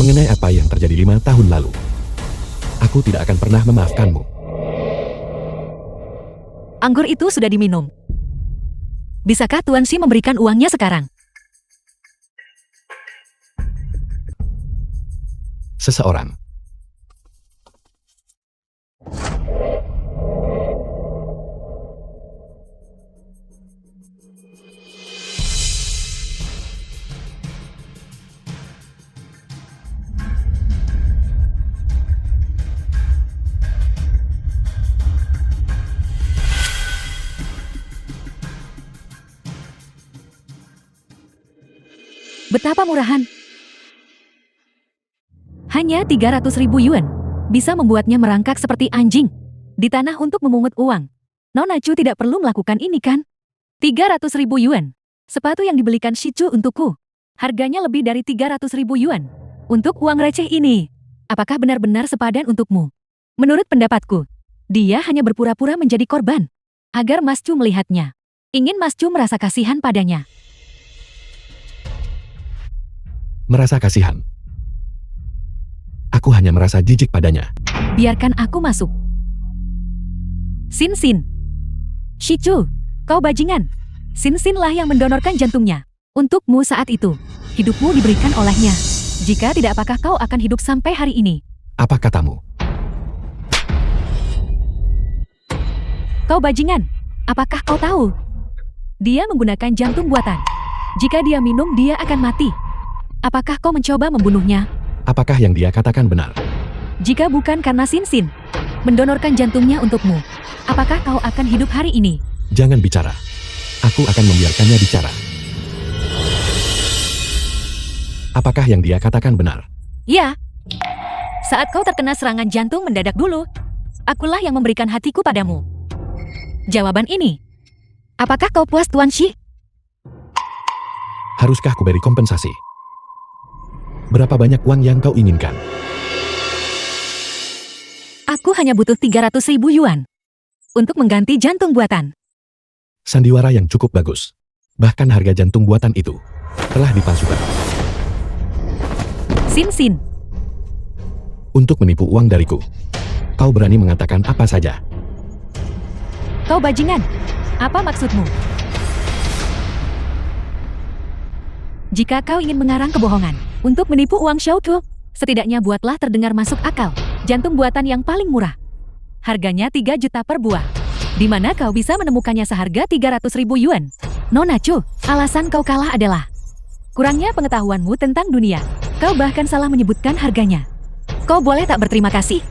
mengenai apa yang terjadi 5 tahun lalu. Aku tidak akan pernah memaafkanmu. Anggur itu sudah diminum. Bisakah Tuan Shi memberikan uangnya sekarang? Seseorang. Betapa murahan. Hanya 300.000 yuan bisa membuatnya merangkak seperti anjing di tanah untuk memungut uang. Nona Chu tidak perlu melakukan ini kan? 300.000 yuan. Sepatu yang dibelikan Shichu untukku. Harganya lebih dari 300.000 yuan. Untuk uang receh ini, apakah benar-benar sepadan untukmu? Menurut pendapatku, dia hanya berpura-pura menjadi korban agar Mas Chu melihatnya. Ingin Mas Chu merasa kasihan padanya. Merasa kasihan. Aku hanya merasa jijik padanya. Biarkan aku masuk. Sin Sin. Shichu, kau bajingan. Sin Sin lah yang mendonorkan jantungnya. Untukmu saat itu. Hidupmu diberikan olehnya. Jika tidak, apakah kau akan hidup sampai hari ini? Apa katamu? Kau bajingan. Apakah kau tahu? Dia menggunakan jantung buatan. Jika dia minum, dia akan mati. Apakah kau mencoba membunuhnya? Apakah yang dia katakan benar? Jika bukan karena Sin Sin mendonorkan jantungnya untukmu, apakah kau akan hidup hari ini? Jangan bicara. Aku akan membiarkannya bicara. Apakah yang dia katakan benar? Ya. Saat kau terkena serangan jantung mendadak dulu, akulah yang memberikan hatiku padamu. Jawaban ini. Apakah kau puas, Tuan Shi? Haruskah kuberi kompensasi? Berapa banyak uang yang kau inginkan? Aku hanya butuh 300.000 yuan untuk mengganti jantung buatan. Sandiwara yang cukup bagus. Bahkan harga jantung buatan itu telah dipalsukan. Sin Sin. Untuk menipu uang dariku, kau berani mengatakan apa saja. Kau bajingan. Apa maksudmu? Jika kau ingin mengarang kebohongan untuk menipu uang Xiaotu, setidaknya buatlah terdengar masuk akal. Jantung buatan yang paling murah. Harganya 3 juta per buah. Di mana kau bisa menemukannya seharga 300.000 yuan? Nona Chu, alasan kau kalah adalah kurangnya pengetahuanmu tentang dunia. Kau bahkan salah menyebutkan harganya. Kau boleh tak berterima kasih,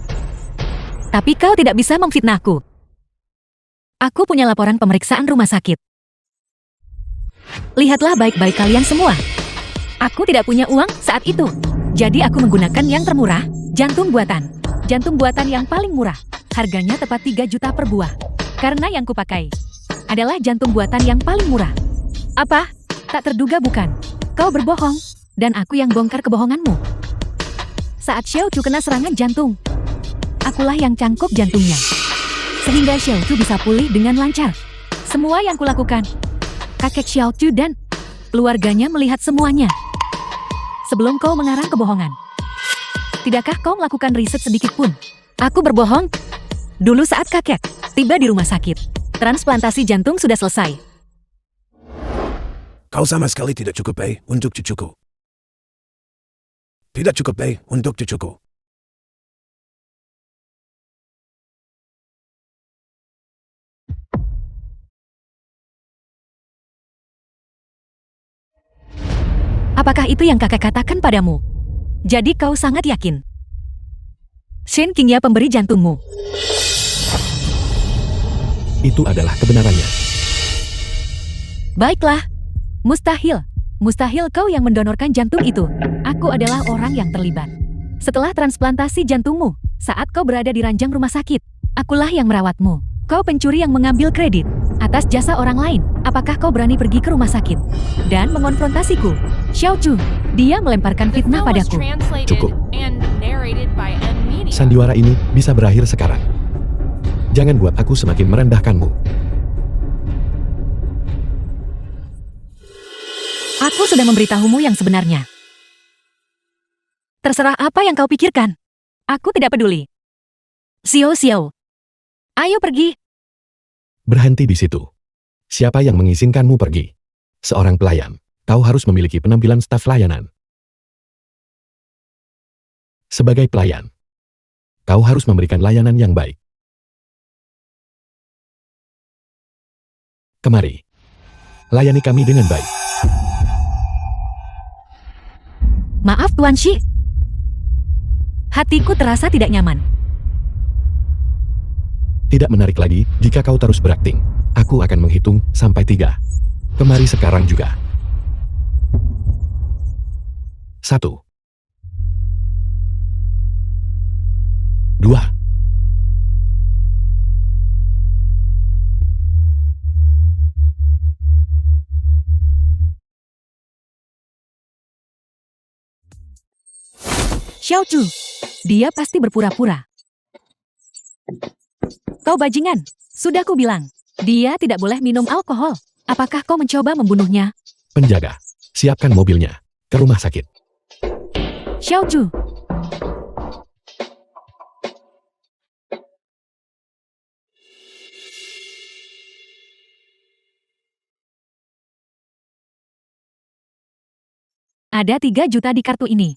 tapi kau tidak bisa memfitnahku. Aku punya laporan pemeriksaan rumah sakit. Lihatlah baik-baik kalian semua. Aku tidak punya uang saat itu. Jadi aku menggunakan yang termurah, jantung buatan. Jantung buatan yang paling murah. Harganya tepat 3 juta per buah. Karena yang kupakai adalah jantung buatan yang paling murah. Apa? Tak terduga bukan? Kau berbohong, dan aku yang bongkar kebohonganmu. Saat Xiao Chu kena serangan jantung, akulah yang cangkok jantungnya. Sehingga Xiao Chu bisa pulih dengan lancar. Semua yang kulakukan, kakek Xiao Chu dan keluarganya melihat semuanya. Sebelum kau mengarang kebohongan, tidakkah kau melakukan riset sedikit pun? Aku berbohong? Dulu saat kakek tiba di rumah sakit, transplantasi jantung sudah selesai. Kau sama sekali tidak cukup baik untuk cucuku. Tidak cukup baik untuk cucuku. Apakah itu yang kakek katakan padamu? Jadi kau sangat yakin Shen Qingya pemberi jantungmu? Itu adalah kebenarannya. Baiklah. Mustahil. Mustahil kau yang mendonorkan jantung itu. Aku adalah orang yang terlibat. Setelah transplantasi jantungmu, saat kau berada di ranjang rumah sakit, akulah yang merawatmu. Kau pencuri yang mengambil kredit atas jasa orang lain. Apakah kau berani pergi ke rumah sakit dan mengonfrontasiku? Xiao Chu, dia melemparkan fitnah padaku. Cukup. Sandiwara ini bisa berakhir sekarang. Jangan buat aku semakin merendahkanmu. Aku sudah memberitahumu yang sebenarnya. Terserah apa yang kau pikirkan. Aku tidak peduli. Xiao Xiao. Ayo pergi. Berhenti di situ. Siapa yang mengizinkanmu pergi? Seorang pelayan. Kau harus memiliki penampilan staf layanan. Sebagai pelayan, kau harus memberikan layanan yang baik. Kemari. Layani kami dengan baik. Maaf Tuan Shi. Hatiku terasa tidak nyaman. Tidak menarik lagi jika kau terus berakting. Aku akan menghitung sampai 3. Kemari sekarang juga. 1, 2, 'Xiao Chu. Dia pasti berpura-pura. Kau bajingan. Sudah ku bilang. Dia tidak boleh minum alkohol. Apakah kau mencoba membunuhnya? penjaga. Siapkan mobilnya. Ke rumah sakit. Xiao Chu. Ada 3 juta di kartu ini.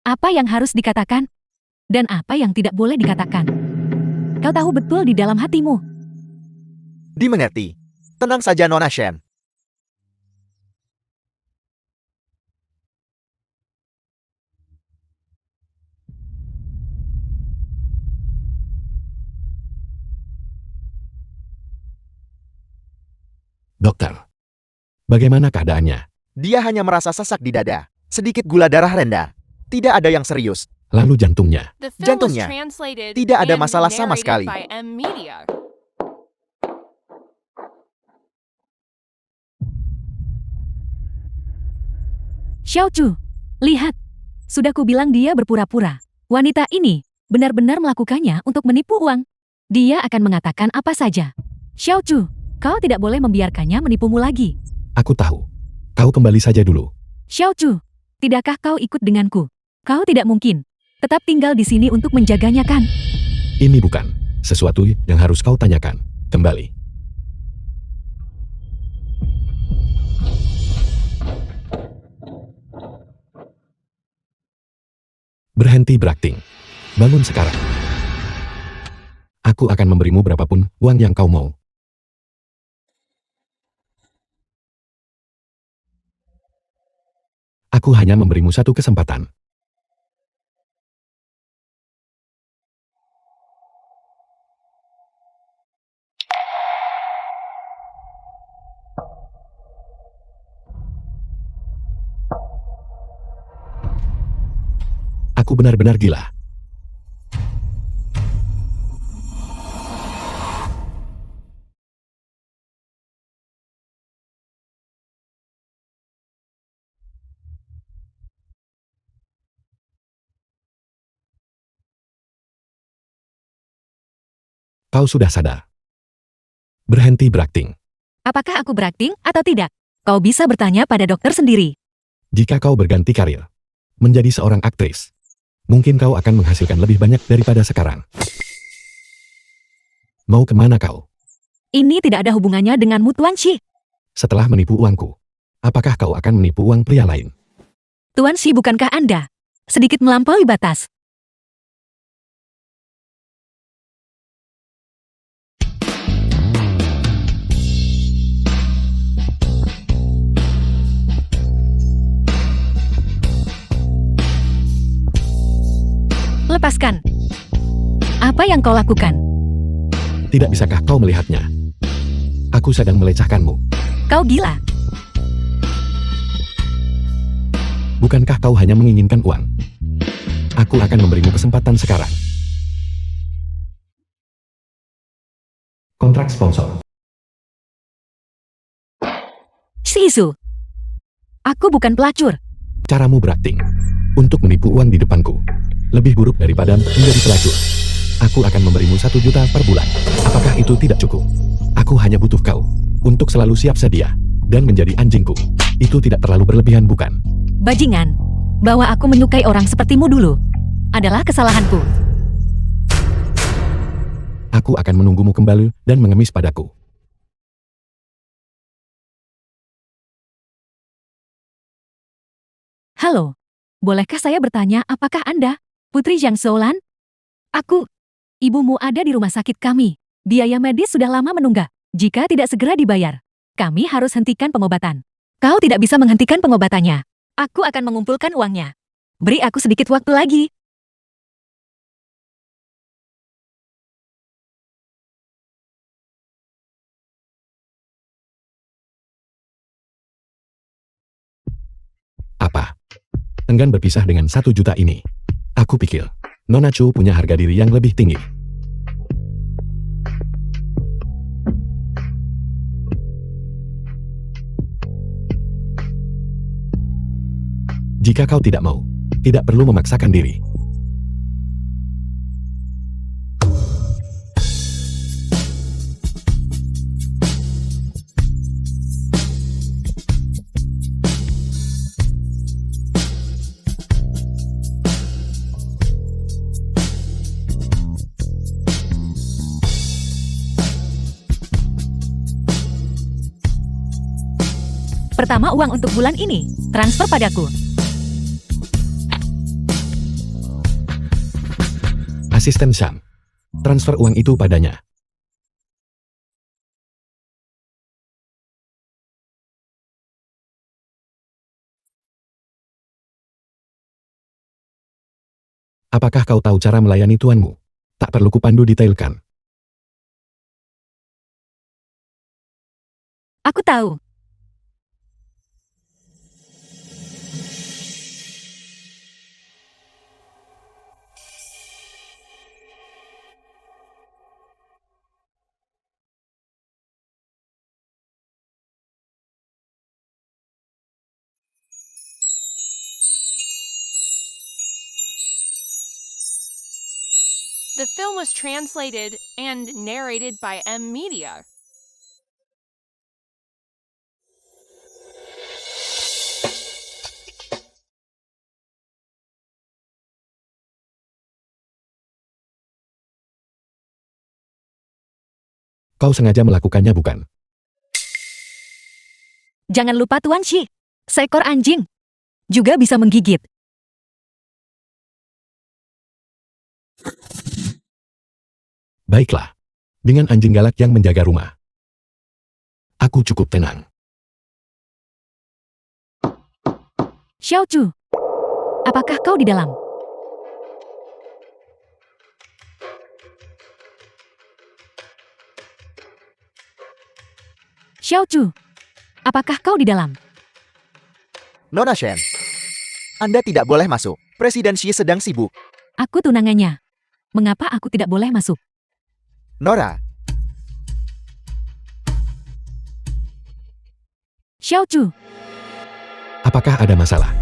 Apa yang harus dikatakan? Dan apa yang tidak boleh dikatakan? Kau tahu betul di dalam hatimu. Dimengerti. Tenang saja Nona Shen. Dokter. Bagaimana keadaannya? Dia hanya merasa sesak di dada. Sedikit gula darah rendah. Tidak ada yang serius. Lalu jantungnya. Jantungnya. Tidak ada masalah sama sekali. Xiao Chu, lihat. Sudah ku bilang dia berpura-pura. Wanita ini benar-benar melakukannya untuk menipu uang. Dia akan mengatakan apa saja. Xiao Chu, kau tidak boleh membiarkannya menipumu lagi. Aku tahu. Kau kembali saja dulu. Xiao Chu, tidakkah kau ikut denganku? Kau tidak mungkin tetap tinggal di sini untuk menjaganya kan? Ini bukan sesuatu yang harus kau tanyakan. Kembali. Berhenti berakting. Bangun sekarang. Aku akan memberimu berapapun uang yang kau mau. Aku hanya memberimu satu kesempatan. Aku benar-benar gila. Kau sudah sadar. Berhenti berakting. Apakah aku berakting atau tidak? Kau bisa bertanya pada dokter sendiri. Jika kau berganti karir, menjadi seorang aktris, mungkin kau akan menghasilkan lebih banyak daripada sekarang. Mau kemana kau? Ini tidak ada hubungannya denganmu Tuan Shi. Setelah menipu uangku, apakah kau akan menipu uang pria lain? Tuan Shi, bukankah Anda sedikit melampaui batas? Lepaskan. Apa yang kau lakukan? Tidak bisakah kau melihatnya? Aku sedang melecehkanmu. Kau gila. Bukankah kau hanya menginginkan uang? Aku akan memberimu kesempatan sekarang. Kontrak sponsor. Shizu. Aku bukan pelacur. Caramu berakting untuk menipu uang di depanku lebih buruk daripada menjadi pelacur. Aku akan memberimu 1 juta per bulan. Apakah itu tidak cukup? Aku hanya butuh kau untuk selalu siap sedia dan menjadi anjingku. Itu tidak terlalu berlebihan, bukan? Bajingan. bahwa aku menyukai orang sepertimu dulu adalah kesalahanku. Aku akan menunggumu kembali dan mengemis padaku. Halo, bolehkah saya bertanya apakah Anda Putri Zhang Soulan? Aku, ibumu ada di rumah sakit kami. Biaya medis sudah lama menunggak. Jika tidak segera dibayar, kami harus hentikan pengobatan. Kau tidak bisa menghentikan pengobatannya. Aku akan mengumpulkan uangnya. Beri aku sedikit waktu lagi. Apa? Enggan berpisah dengan 1 juta ini. Aku pikir, Nona Chu punya harga diri yang lebih tinggi. Jika kau tidak mau, tidak perlu memaksakan diri. Pertama uang untuk bulan ini, transfer padaku. Asisten Sam, transfer uang itu padanya. Apakah kau tahu cara melayani tuanmu? Tak perlu kupandu detailkan. Aku tahu. The film was translated and narrated by M Media. Kau sengaja melakukannya, bukan? Jangan lupa Tuan Shi, seekor anjing juga bisa menggigit. Baiklah, dengan anjing galak yang menjaga rumah, aku cukup tenang. Xiao Chu, apakah kau di dalam? Xiao Chu, apakah kau di dalam? Nona Shen, Anda tidak boleh masuk. Presiden Xi sedang sibuk. Aku tunangannya. Mengapa aku tidak boleh masuk? Nora, Xiao Chu, Apakah ada masalah?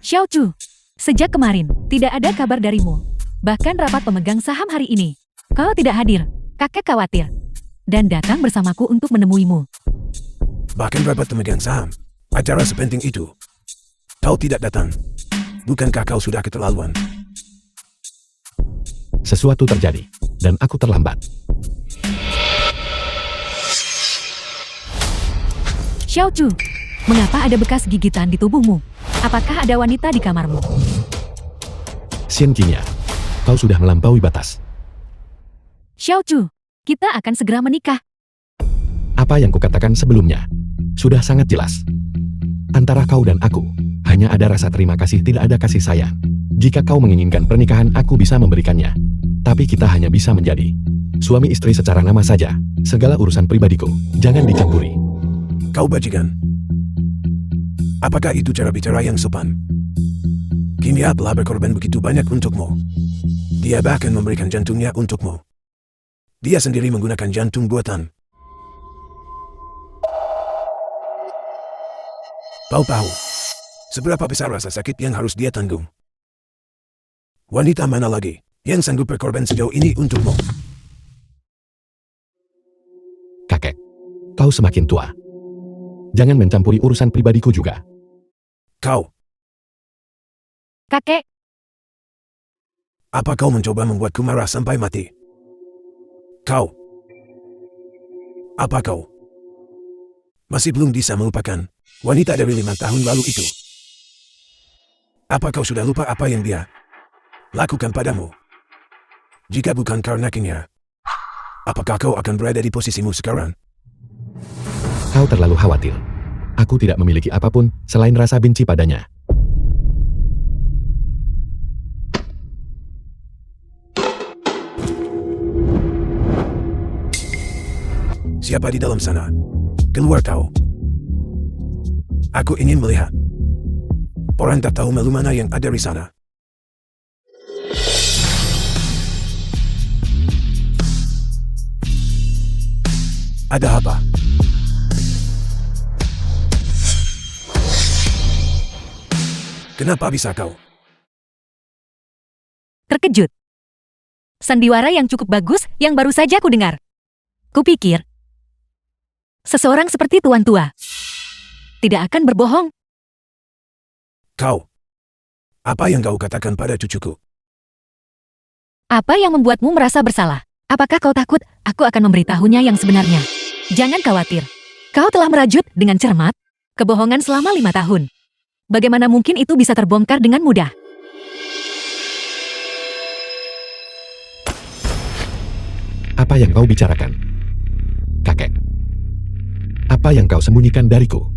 Xiao Chu, sejak kemarin tidak ada kabar darimu. Bahkan rapat pemegang saham hari ini, kau tidak hadir. Kakek khawatir dan datang bersamaku untuk menemuimu. Bahkan rapat pemegang saham. Acara sepenting itu. Kau tidak datang. Bukankah kau sudah keterlaluan? Sesuatu terjadi, dan aku terlambat. Xiao Chu, mengapa ada bekas gigitan di tubuhmu? Apakah ada wanita di kamarmu? Xian Jinya, kau sudah melampaui batas. Xiao Chu, kita akan segera menikah. Apa yang kukatakan sebelumnya sudah sangat jelas. Antara kau dan aku, hanya ada rasa terima kasih, tidak ada kasih sayang. Jika kau menginginkan pernikahan, aku bisa memberikannya. Tapi kita hanya bisa menjadi suami istri secara nama saja. Segala urusan pribadiku, jangan dicampuri. Kau bajingan. Apakah itu cara bicara yang sopan? Kimia telah berkorban begitu banyak untukmu. Dia bahkan memberikan jantungnya untukmu. Dia sendiri menggunakan jantung buatan. Kau tahu seberapa besar rasa sakit yang harus dia tanggung. Wanita mana lagi yang sanggup berkorban sejauh ini untukmu? Kakek, kau semakin tua. Jangan mencampuri urusan pribadiku juga. Kau Kakek, Apa kau mencoba membuatku marah sampai mati? Kau? Apa kau masih belum bisa melupakan wanita dari 5 tahun lalu itu? Apa kau sudah lupa apa yang dia lakukan padamu? Jika bukan karena Kenya, apakah kau akan berada di posisimu sekarang? Kau terlalu khawatir. Aku tidak memiliki apapun selain rasa benci padanya. Siapa di dalam sana? Keluar kau. Aku ingin melihat. Orang tak tahu malu mana yang ada di sana. Ada apa? Kenapa bisa kau? terkejut. Sandiwara yang cukup bagus yang baru saja aku dengar. Kupikir, seseorang seperti tuan tua tidak akan berbohong. Kau. Apa yang kau katakan pada cucuku? Apa yang membuatmu merasa bersalah? Apakah kau takut aku akan memberitahunya yang sebenarnya? Jangan khawatir. Kau telah merajut dengan cermat kebohongan selama 5 tahun. Bagaimana mungkin itu bisa terbongkar dengan mudah? Apa yang kau bicarakan? Kakek. Apa yang kau sembunyikan dariku?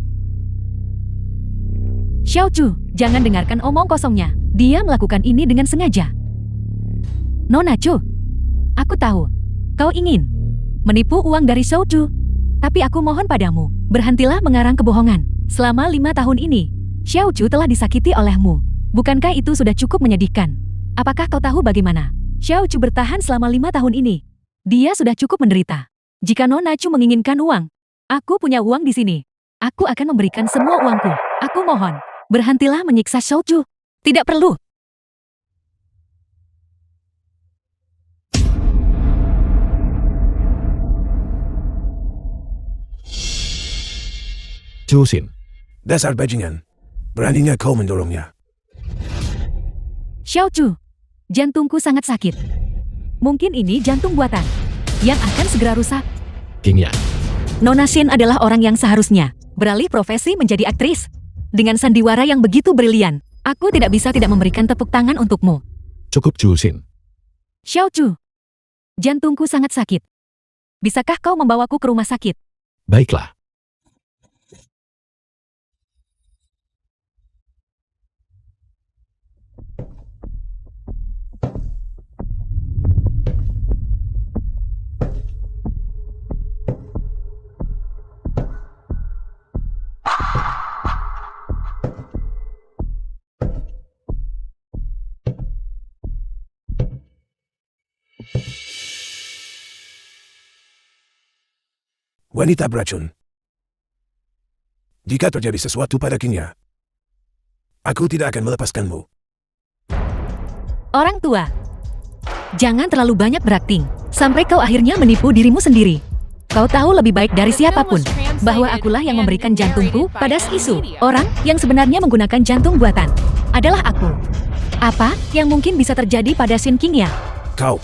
Xiao Chu, jangan dengarkan omong kosongnya. Dia melakukan ini dengan sengaja. Nona Chu, aku tahu. Kau ingin menipu uang dari Xiao Chu. Tapi aku mohon padamu, berhentilah mengarang kebohongan. Selama 5 tahun ini, Xiao Chu telah disakiti olehmu. Bukankah itu sudah cukup menyedihkan? Apakah kau tahu bagaimana Xiao Chu bertahan selama 5 tahun ini? Dia sudah cukup menderita. Jika Nona Chu menginginkan uang, aku punya uang di sini. Aku akan memberikan semua uangku. Aku mohon, berhentilah menyiksa Xiao Chu. Tidak perlu. Chu Xin. Dasar bajingan. Beraninya kau mendorongnya. Xiao Chu, jantungku sangat sakit. Mungkin ini jantung buatan yang akan segera rusak. King Yan. Nona Xin adalah orang yang seharusnya beralih profesi menjadi aktris. Dengan sandiwara yang begitu brilian, aku tidak bisa tidak memberikan tepuk tangan untukmu. Cukup Chu Xin. Xiao Chu, jantungku sangat sakit. Bisakah kau membawaku ke rumah sakit? Baiklah. Wanita beracun. Jika terjadi sesuatu pada Kenya, aku tidak akan melepaskanmu. Orang tua, jangan terlalu banyak berakting, sampai kau akhirnya menipu dirimu sendiri. Kau tahu lebih baik dari siapapun, bahwa akulah yang memberikan jantungku pada Isu. Orang yang sebenarnya menggunakan jantung buatan adalah aku. Apa yang mungkin bisa terjadi pada Shin Qingya? Kau.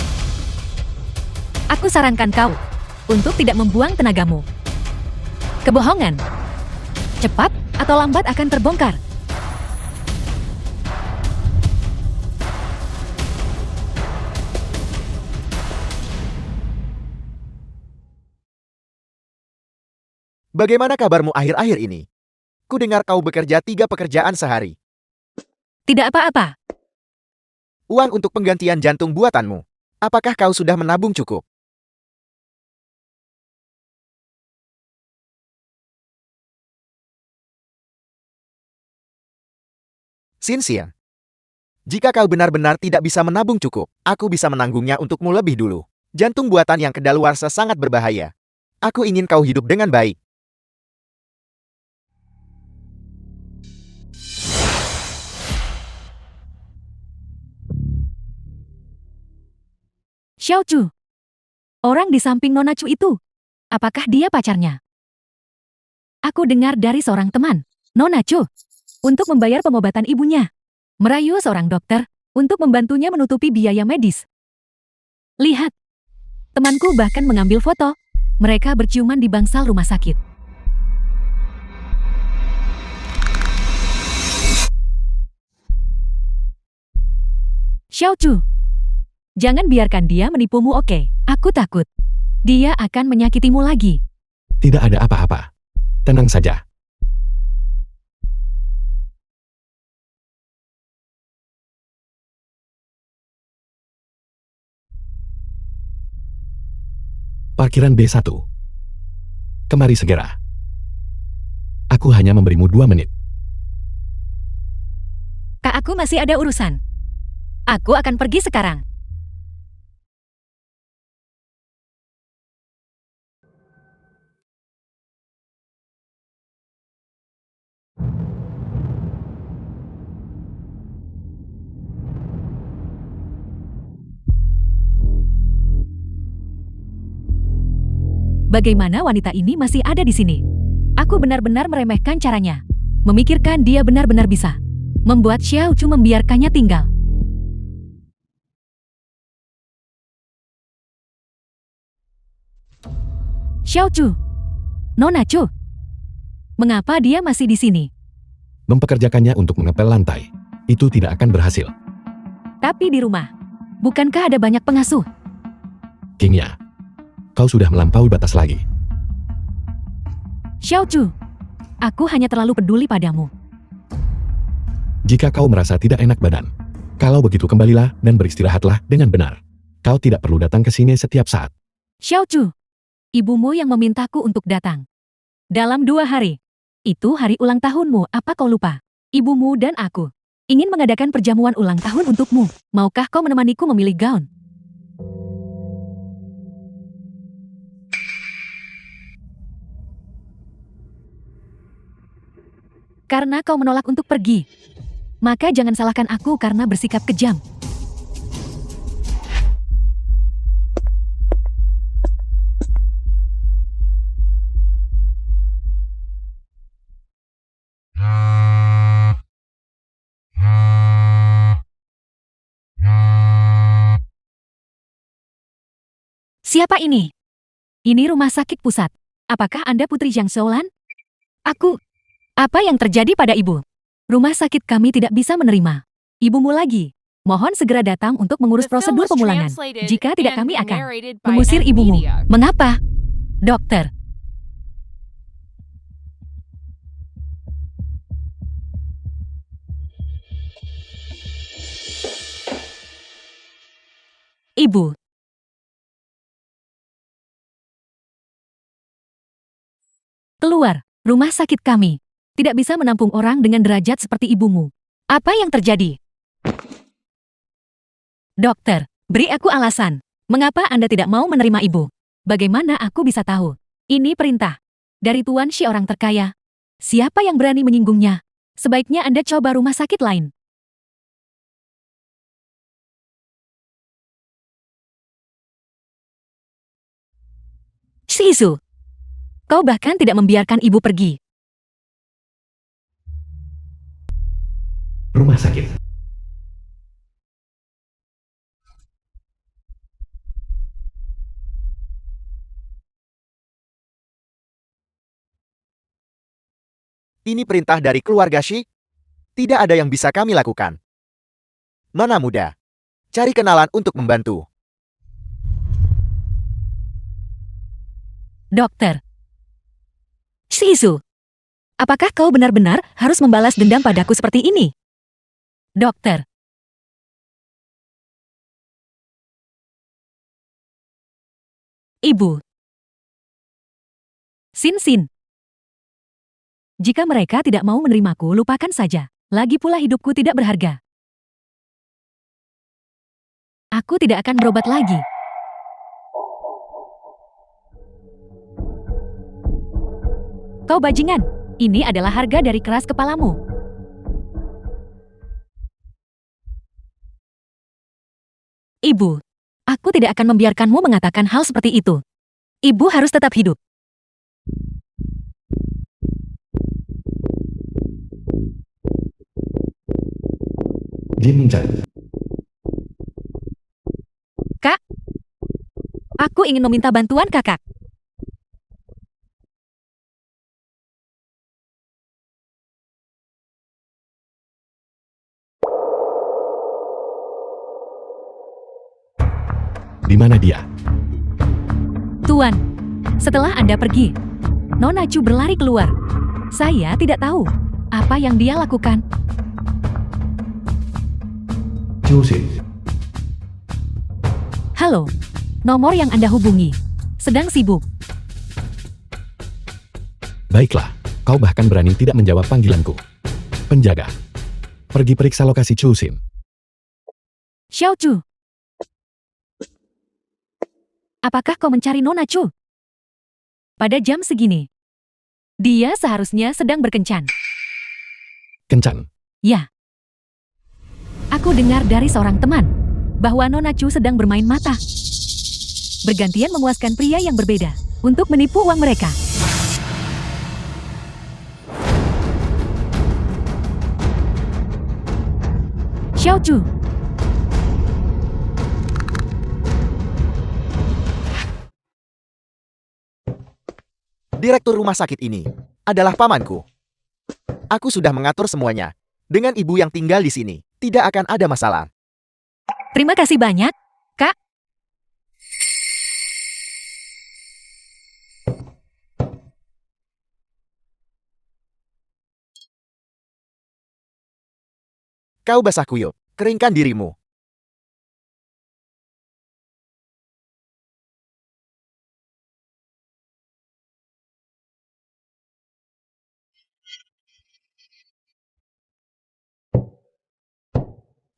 Aku sarankan kau untuk tidak membuang tenagamu. Kebohongan, cepat atau lambat akan terbongkar. Bagaimana kabarmu akhir-akhir ini? Ku dengar kau bekerja 3 pekerjaan sehari. Tidak apa-apa. Uang untuk penggantian jantung buatanmu. Apakah kau sudah menabung cukup? Xinxian, jika kau benar-benar tidak bisa menabung cukup, aku bisa menanggungnya untukmu lebih dulu. Jantung buatan yang kedaluarsa sangat berbahaya. Aku ingin kau hidup dengan baik. Xiao Chu, orang di samping Nona Chu itu, apakah dia pacarnya? Aku dengar dari seorang teman, Nona Chu, untuk membayar pengobatan ibunya. merayu seorang dokter untuk membantunya menutupi biaya medis. Lihat, temanku bahkan mengambil foto. Mereka berciuman di bangsal rumah sakit. Xiao Chu, jangan biarkan dia menipumu, oke? Aku takut. Dia akan menyakitimu lagi. Tidak ada apa-apa. Tenang saja. Parkiran B1. Kemari segera. Aku hanya memberimu 2 menit. Kak, aku masih ada urusan. Aku akan pergi sekarang. Bagaimana wanita ini masih ada di sini? Aku benar-benar meremehkan caranya. Memikirkan dia benar-benar bisa membuat Xiao Chu membiarkannya tinggal. Xiao Chu, Nona Chu, mengapa dia masih di sini? Mempekerjakannya untuk mengepel lantai. Itu tidak akan berhasil. Tapi di rumah, bukankah ada banyak pengasuh? Kingya, kau sudah melampaui batas lagi. Xiao Chu, aku hanya terlalu peduli padamu. Jika kau merasa tidak enak badan, kalau begitu kembalilah dan beristirahatlah dengan benar. Kau tidak perlu datang ke sini setiap saat. Xiao Chu, ibumu yang memintaku untuk datang. Dalam 2 hari. Itu hari ulang tahunmu, apa kau lupa? Ibumu dan aku ingin mengadakan perjamuan ulang tahun untukmu. Maukah kau menemaniku memilih gaun? Karena kau menolak untuk pergi, maka jangan salahkan aku karena bersikap kejam. Siapa ini? Ini rumah sakit pusat. Apakah Anda Putri Zhang Shoulan? Apa yang terjadi pada ibu? Rumah sakit kami tidak bisa menerima ibumu lagi. Mohon segera datang untuk mengurus The film prosedur was pemulangan. translated Jika tidak, and kami akan narrated by mengusir M ibumu. Media. Mengapa? Dokter. Ibu. Keluar, rumah sakit kami tidak bisa menampung orang dengan derajat seperti ibumu. Apa yang terjadi? Dokter, beri aku alasan. Mengapa Anda tidak mau menerima ibu? Bagaimana aku bisa tahu? Ini perintah dari Tuan Shi, orang terkaya. Siapa yang berani menyinggungnya? Sebaiknya Anda coba rumah sakit lain. Shizu, kau bahkan tidak membiarkan ibu pergi. Rumah sakit. Ini perintah dari keluarga Shi. Tidak ada yang bisa kami lakukan. Nona muda, cari kenalan untuk membantu. Dokter. Shizu, apakah kau benar-benar harus membalas dendam padaku seperti ini? Dokter. Ibu. Sin. Jika mereka tidak mau menerimaku, lupakan saja. Lagi pula hidupku tidak berharga. Aku tidak akan berobat lagi. Kau bajingan, ini adalah harga dari keras kepalamu. Ibu, aku tidak akan membiarkanmu mengatakan hal seperti itu. Ibu harus tetap hidup. Jin Minchan. Kak, aku ingin meminta bantuan kakak. Di mana dia? Tuan, setelah Anda pergi, Nona Chu berlari keluar. Saya tidak tahu apa yang dia lakukan. Chu Xin. Halo, nomor yang Anda hubungi sedang sibuk. Baiklah, kau bahkan berani tidak menjawab panggilanku. Penjaga, pergi periksa lokasi Chu Xin. Xiao Chu. Apakah kau mencari Nona Chu? Pada jam segini, dia seharusnya sedang berkencan. Kencan. Ya. Aku dengar dari seorang teman bahwa Nona Chu sedang bermain mata. Bergantian memuaskan pria yang berbeda untuk menipu uang mereka. Xiao Chu. Direktur rumah sakit ini adalah pamanku. Aku sudah mengatur semuanya. Dengan ibu yang tinggal di sini, tidak akan ada masalah. Terima kasih banyak, Kak. Kau basah kuyup, keringkan dirimu.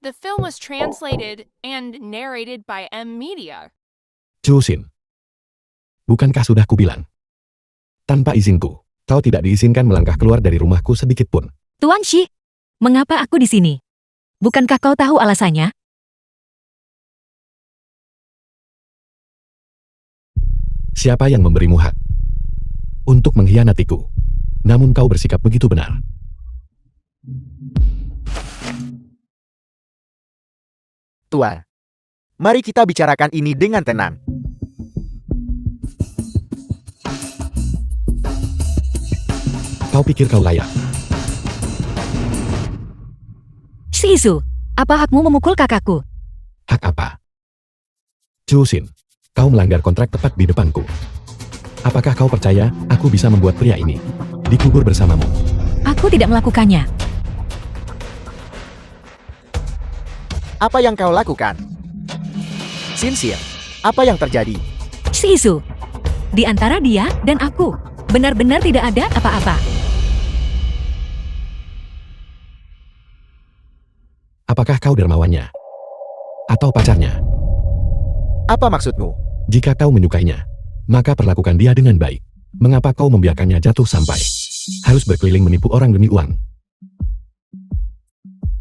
The film was translated and narrated by M Media. Chu Xin. Bukankah sudah kubilang? Tanpa izinku, kau tidak diizinkan melangkah keluar dari rumahku sedikit pun. Tuan Shi, mengapa aku di sini? Bukankah kau tahu alasannya? Siapa yang memberimu hak untuk mengkhianatiku? Namun kau bersikap begitu benar. Tua, mari kita bicarakan ini dengan tenang. Kau pikir kau layak? Shizu, apa hakmu memukul kakakku? Hak apa? Chu Xin, kau melanggar kontrak tepat di depanku. Apakah kau percaya aku bisa membuat pria ini dikubur bersamamu? Aku tidak melakukannya. Apa yang kau lakukan? Sincere, apa yang terjadi? Shizu, di antara dia dan aku, benar-benar tidak ada apa-apa. Apakah kau dermawannya? Atau pacarnya? Apa maksudmu? Jika kau menyukainya, maka perlakukan dia dengan baik. Mengapa kau membiarkannya jatuh sampai harus berkeliling menipu orang demi uang?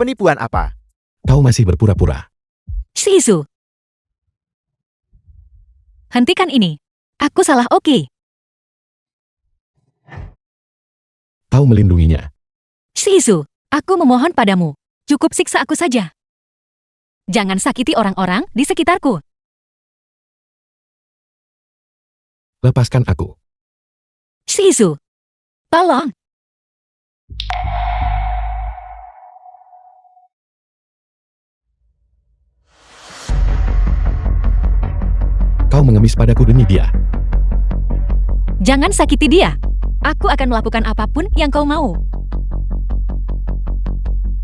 Penipuan apa? Kau masih berpura-pura. Shizu, hentikan ini. Aku salah, oke. Kau melindunginya. Shizu, aku memohon padamu. Cukup siksa aku saja. Jangan sakiti orang-orang di sekitarku. Lepaskan aku. Shizu, tolong. Kau mengemis padaku demi dia. Jangan sakiti dia. Aku akan melakukan apapun yang kau mau.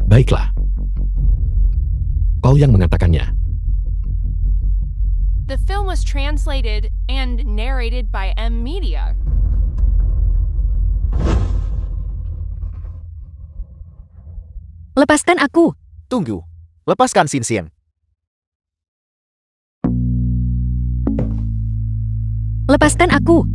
Baiklah. Kau yang mengatakannya. The film was translated and narrated by M Media. Lepaskan aku. Tunggu, lepaskan Sincere. Lepaskan aku.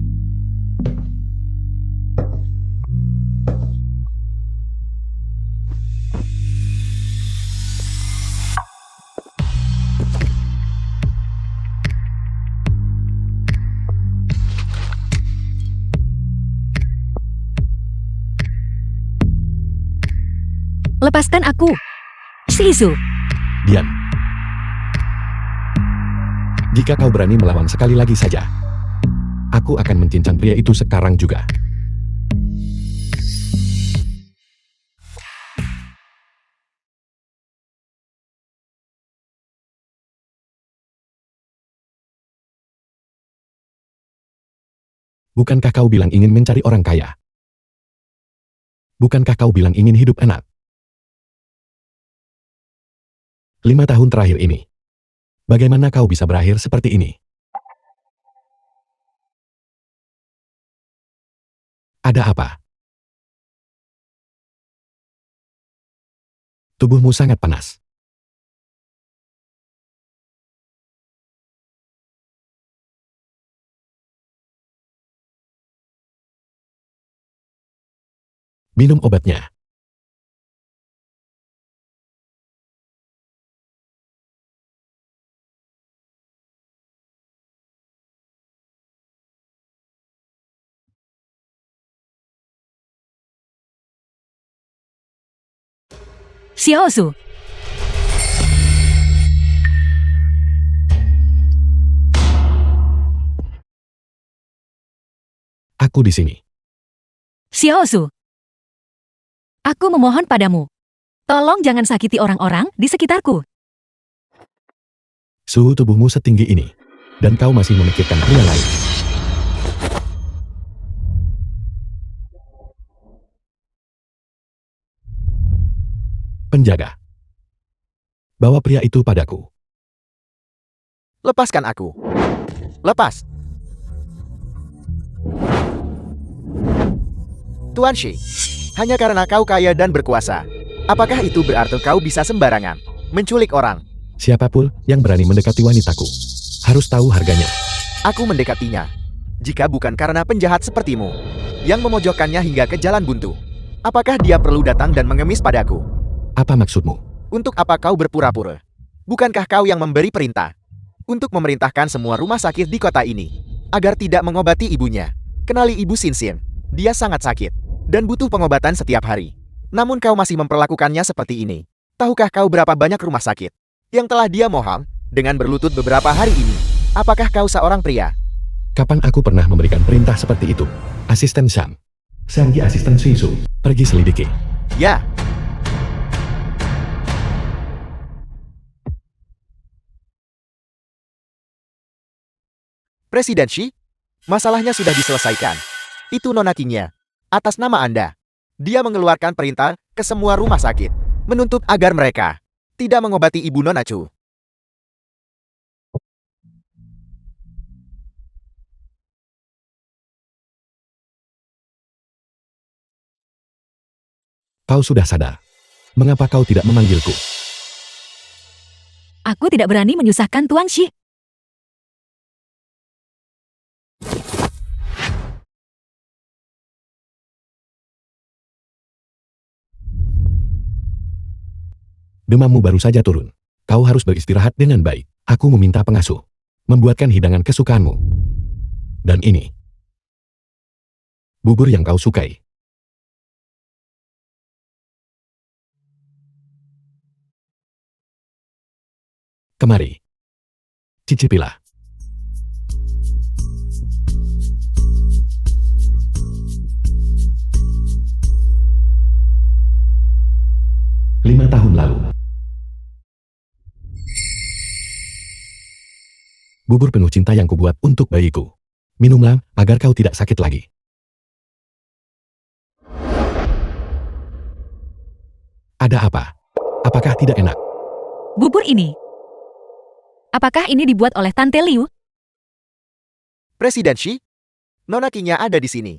Lepaskan aku. Shizu. Diam. Jika kau berani melawan sekali lagi saja, aku akan mencincang pria itu sekarang juga. Bukankah kau bilang ingin mencari orang kaya? Bukankah kau bilang ingin hidup enak? 5 tahun terakhir ini, bagaimana kau bisa berakhir seperti ini? Ada apa? Tubuhmu sangat panas. Minum obatnya. Xiaosu, Aku di sini. Xiaosu. Aku memohon padamu. Tolong jangan sakiti orang-orang di sekitarku. Suhu tubuhmu setinggi ini, dan kau masih memikirkan pria lain. Penjaga, bawa pria itu padaku. Lepaskan aku. Lepas. Tuan Shi, hanya karena kau kaya dan berkuasa, apakah itu berarti kau bisa sembarangan menculik orang? Siapapun yang berani mendekati wanitaku, harus tahu harganya. Aku mendekatinya. Jika bukan karena penjahat sepertimu, yang memojokkannya hingga ke jalan buntu, apakah dia perlu datang dan mengemis padaku? Apa maksudmu? Untuk apa kau berpura-pura? Bukankah kau yang memberi perintah untuk memerintahkan semua rumah sakit di kota ini agar tidak mengobati ibunya? Kenali ibu Xinxian, dia sangat sakit dan butuh pengobatan setiap hari. Namun kau masih memperlakukannya seperti ini. Tahukah kau berapa banyak rumah sakit yang telah dia mohon dengan berlutut beberapa hari ini? Apakah kau seorang pria? Kapan aku pernah memberikan perintah seperti itu? Asisten Shang. Shangji asisten Suisu. Pergi selidiki. Ya. Presiden Shi, masalahnya sudah diselesaikan. Itu Nona King-nya. Atas nama Anda, dia mengeluarkan perintah ke semua rumah sakit, menuntut agar mereka tidak mengobati Ibu Nona Chu. Kau sudah sadar. Mengapa kau tidak memanggilku? Aku tidak berani menyusahkan Tuan Shi. Demammu baru saja turun. Kau harus beristirahat dengan baik. Aku meminta pengasuh membuatkan hidangan kesukaanmu. Dan ini bubur yang kau sukai. Kemari. Cicipilah. Lima tahun lalu. Bubur penuh cinta yang kubuat untuk bayiku. Minumlah agar kau tidak sakit lagi. Ada apa? Apakah tidak enak? Bubur ini. Apakah ini dibuat oleh Tante Liu? Presiden Shi, Nona King-nya ada di sini.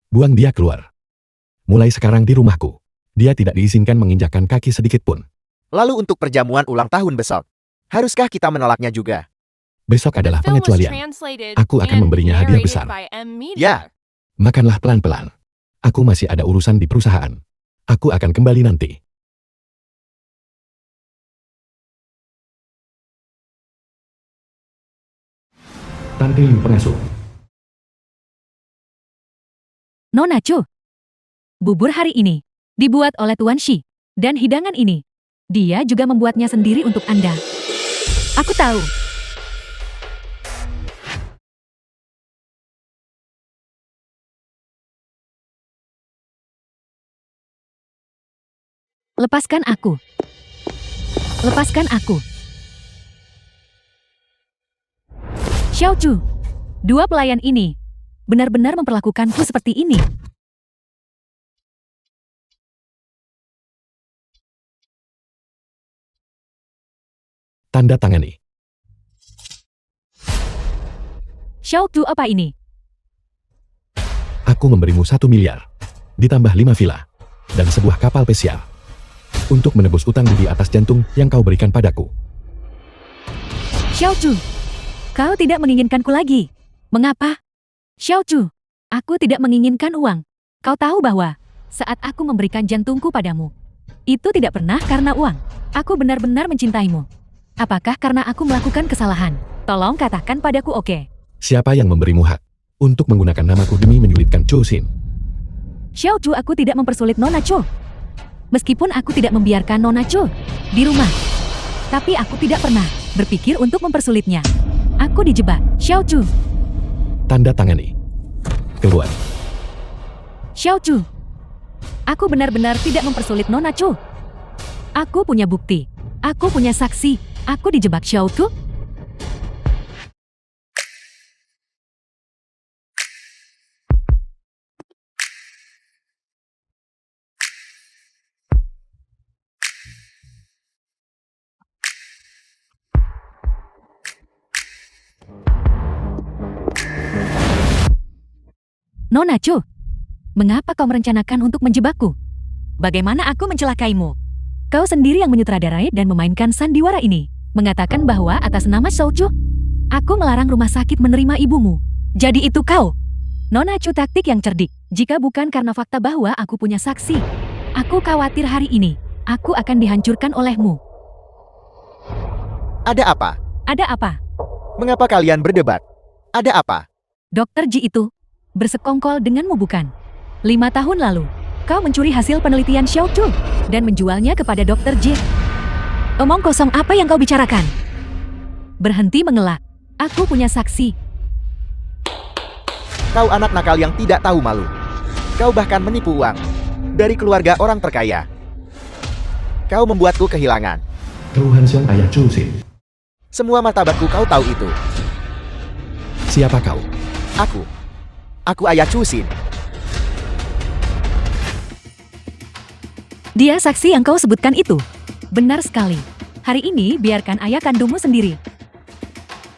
Buang dia keluar. Mulai sekarang di rumahku, dia tidak diizinkan menginjakkan kaki sedikit pun. Lalu untuk perjamuan ulang tahun besok, haruskah kita menolaknya juga? Besok adalah The film was pengecualian. translated Aku akan and memberinya hadiah narrated besar. by M. Media. Ya. Makanlah pelan-pelan. Aku masih ada urusan di perusahaan. Aku akan kembali nanti. Tante Liu pengasuh. Nona Chu. Bubur hari ini dibuat oleh Tuan Shi. Dan hidangan ini Dia juga membuatnya sendiri untuk Anda. Aku tahu. Lepaskan aku. Lepaskan aku. Xiao Chu, dua pelayan ini benar-benar memperlakukanku seperti ini. Tanda tangani. Xiao Chu, apa ini? Aku memberimu 1 miliar, ditambah 5 villa, dan sebuah kapal pesiar. Untuk menebus utang budi atas jantung yang kau berikan padaku. Xiao Chu, kau tidak menginginkanku lagi. Mengapa? Xiao Chu, aku tidak menginginkan uang. Kau tahu bahwa saat aku memberikan jantungku padamu, itu tidak pernah karena uang. Aku benar-benar mencintaimu. Apakah karena aku melakukan kesalahan? Tolong katakan padaku, oke. Siapa yang memberimu hak untuk menggunakan namaku demi menyulitkan Chu Xin? Xiao Chu, aku tidak mempersulit Nona Chu. Meskipun aku tidak membiarkan Nona Chu di rumah, tapi aku tidak pernah berpikir untuk mempersulitnya. Aku dijebak. Xiao Chu, Tanda tangani. Keluar. Xiao Chu, aku benar-benar tidak mempersulit Nona Chu. Aku punya bukti. Aku punya saksi. Aku dijebak, Xiao Chu. Nona Chu, mengapa kau merencanakan untuk menjebakku? Bagaimana aku mencelakaimu? Kau sendiri yang menyutradarai dan memainkan sandiwara ini, mengatakan bahwa atas nama Xiao Chu, aku melarang rumah sakit menerima ibumu. Jadi itu kau? Nona Chu, taktik yang cerdik. Jika bukan karena fakta bahwa aku punya saksi, aku khawatir hari ini aku akan dihancurkan olehmu. Ada apa? Ada apa? Mengapa kalian berdebat? Ada apa? Dokter Ji itu bersekongkol denganmu, bukan? 5 tahun lalu, kau mencuri hasil penelitian Xiao Chu dan menjualnya kepada Dokter Ji. Omong kosong apa yang kau bicarakan? Berhenti mengelak. Aku punya saksi. Kau anak nakal yang tidak tahu malu. Kau bahkan menipu uang dari keluarga orang terkaya. Kau membuatku kehilangan. Ruhan Xiong ayah Chu Xin. Semua martabatku kau tahu itu. Siapa kau? Aku ayah Chu Xin. Dia saksi yang kau sebutkan itu. Benar sekali. Hari ini biarkan ayah kandungmu sendiri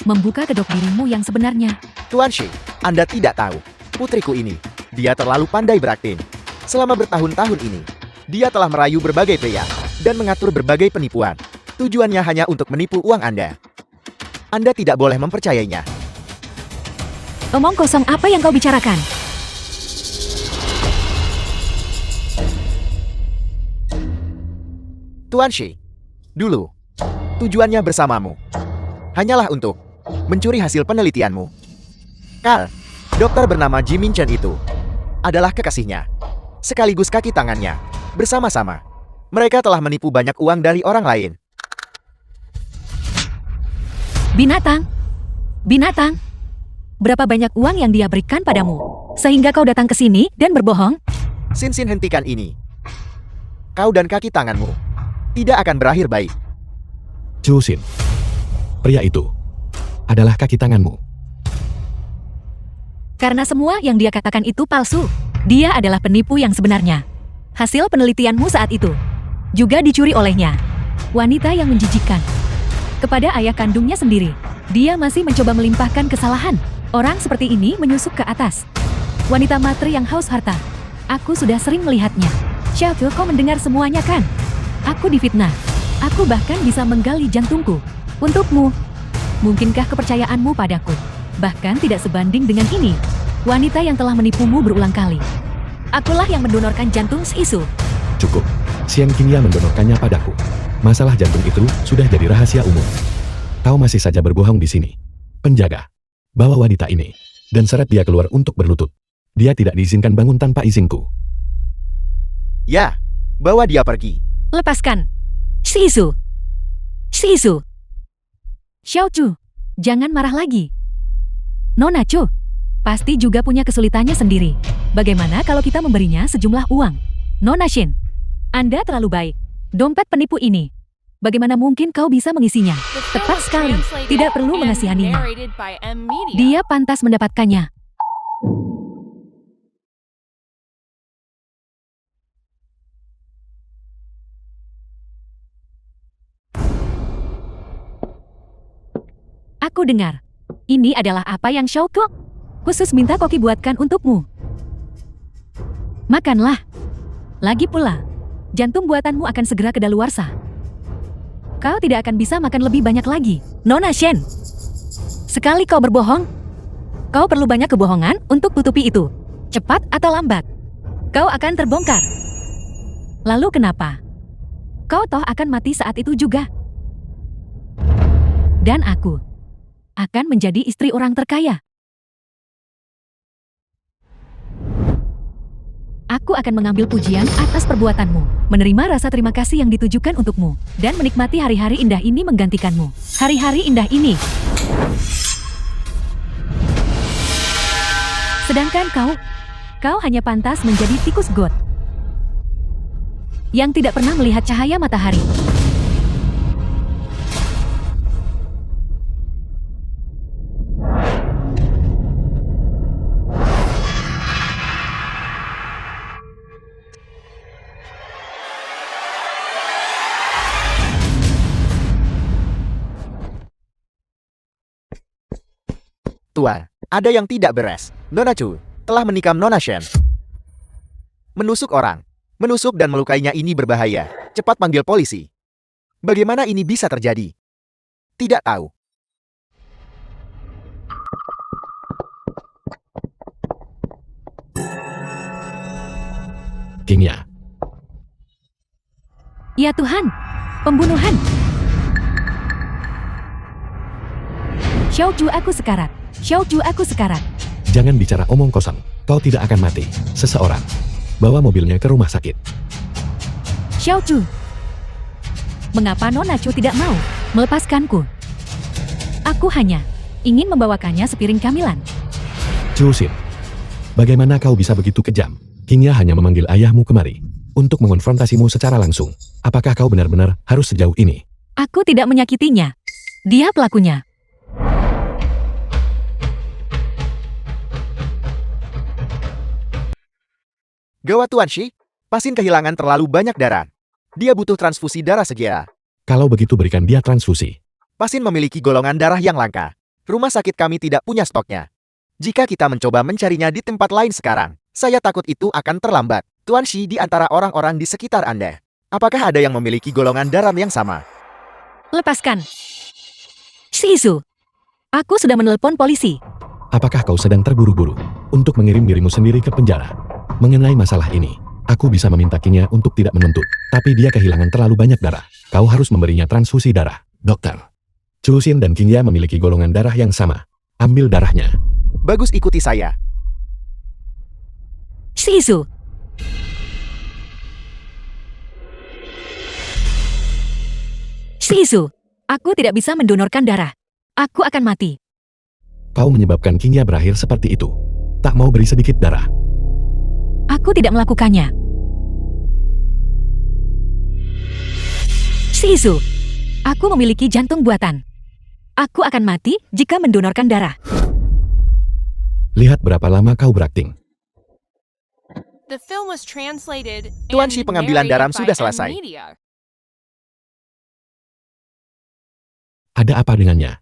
membuka kedok dirimu yang sebenarnya. Tuan Shi, Anda tidak tahu. Putriku ini, dia terlalu pandai berakting. Selama bertahun-tahun ini, dia telah merayu berbagai pria dan mengatur berbagai penipuan. Tujuannya hanya untuk menipu uang Anda. Anda tidak boleh mempercayainya. Omong kosong apa yang kau bicarakan? Tuan Shi, dulu, tujuannya bersamamu hanyalah untuk mencuri hasil penelitianmu. Carl, dokter bernama Jimin Chen itu adalah kekasihnya, sekaligus kaki tangannya. Bersama-sama, mereka telah menipu banyak uang dari orang lain. Binatang. Binatang. Berapa banyak uang yang dia berikan padamu, sehingga kau datang ke sini dan berbohong? Sin, hentikan ini. Kau dan kaki tanganmu tidak akan berakhir baik. Chu Xin. Pria itu adalah kaki tanganmu. Karena semua yang dia katakan itu palsu. Dia adalah penipu yang sebenarnya. Hasil penelitianmu saat itu juga dicuri olehnya. Wanita yang menjijikkan. Kepada ayah kandungnya sendiri, dia masih mencoba melimpahkan kesalahan. Orang seperti ini menyusup ke atas. Wanita materi yang haus harta. Aku sudah sering melihatnya. Xiao Chu, kau mendengar semuanya kan? Aku difitnah. Aku bahkan bisa menggali jantungku untukmu. Mungkinkah kepercayaanmu padaku bahkan tidak sebanding dengan ini? Wanita yang telah menipumu berulang kali. Akulah yang mendonorkan jantung Shisu. Cukup. Xian Qingya mendonorkannya padaku. Masalah jantung itu sudah jadi rahasia umum. Kau masih saja berbohong di sini. Penjaga, bawa wanita ini dan seret dia keluar untuk berlutut. Dia tidak diizinkan bangun tanpa izinku. Ya, bawa dia pergi. Lepaskan. Shizu. Shizu. Xiao Chu, jangan marah lagi. Nona Chu, pasti juga punya kesulitannya sendiri. Bagaimana kalau kita memberinya sejumlah uang? Nona Shin, Anda terlalu baik. Dompet penipu ini. Bagaimana mungkin kau bisa mengisinya? The film Tepat was sekali, translated tidak perlu and mengasihaninya. narrated by M Media. Dia pantas mendapatkannya. Aku dengar. Ini adalah apa yang Xiaoko khusus minta Koki buatkan untukmu. Makanlah. Lagi pula, jantung buatanmu akan segera kedaluarsa. Kau tidak akan bisa makan lebih banyak lagi. Nona Shen, sekali kau berbohong, kau perlu banyak kebohongan untuk tutupi itu. Cepat atau lambat, kau akan terbongkar. Lalu kenapa? Kau toh akan mati saat itu juga. Dan aku akan menjadi istri orang terkaya. Aku akan mengambil pujian atas perbuatanmu, menerima rasa terima kasih yang ditujukan untukmu, dan menikmati hari-hari indah ini menggantikanmu. Hari-hari indah ini. Sedangkan kau hanya pantas menjadi tikus got yang tidak pernah melihat cahaya matahari. Tuan, ada yang tidak beres. Nona Chu telah menikam Nona Shen. Menusuk orang, menusuk dan melukainya ini berbahaya. Cepat panggil polisi. Bagaimana ini bisa terjadi? Tidak tahu. Qingya, Ya Tuhan, pembunuhan. Xiao Chu aku sekarat. Xiao Chu aku sekarat. jangan bicara omong kosong. Kau tidak akan mati. Seseorang. Bawa mobilnya ke rumah sakit. Xiao Chu. Mengapa Nona Chu tidak mau melepaskanku? Aku hanya ingin membawakannya sepiring camilan. Chu Xin, bagaimana kau bisa begitu kejam? Qingya hanya memanggil ayahmu kemari untuk mengonfrontasimu secara langsung. Apakah kau benar-benar harus sejauh ini? Aku tidak menyakitinya. Dia pelakunya. Gawat Tuan Shi, pasien kehilangan terlalu banyak darah. Dia butuh transfusi darah segera. Kalau begitu berikan dia transfusi. Pasien memiliki golongan darah yang langka. Rumah sakit kami tidak punya stoknya. Jika kita mencoba mencarinya di tempat lain sekarang, saya takut itu akan terlambat. Tuan Shi di antara orang-orang di sekitar Anda. Apakah ada yang memiliki golongan darah yang sama? Lepaskan. Shizu. Aku sudah menelepon polisi. Apakah kau sedang terburu-buru untuk mengirim dirimu sendiri ke penjara? Mengenai masalah ini, aku bisa meminta Qingya untuk tidak menuntut, tapi dia kehilangan terlalu banyak darah. Kau harus memberinya transfusi darah. Dokter, Chu Xin dan Qingya memiliki golongan darah yang sama. Ambil darahnya. Bagus, ikuti saya. Shizu. Shizu. Aku tidak bisa mendonorkan darah. Aku akan mati. Kau menyebabkan Qingya berakhir seperti itu. Tak mau beri sedikit darah. Aku tidak melakukannya. Shizu. Aku memiliki jantung buatan. Aku akan mati jika mendonorkan darah. Lihat berapa lama kau berakting. The film was translated Tuan and Shi, pengambilan narrated darah by sudah M selesai. Media. Ada apa dengannya?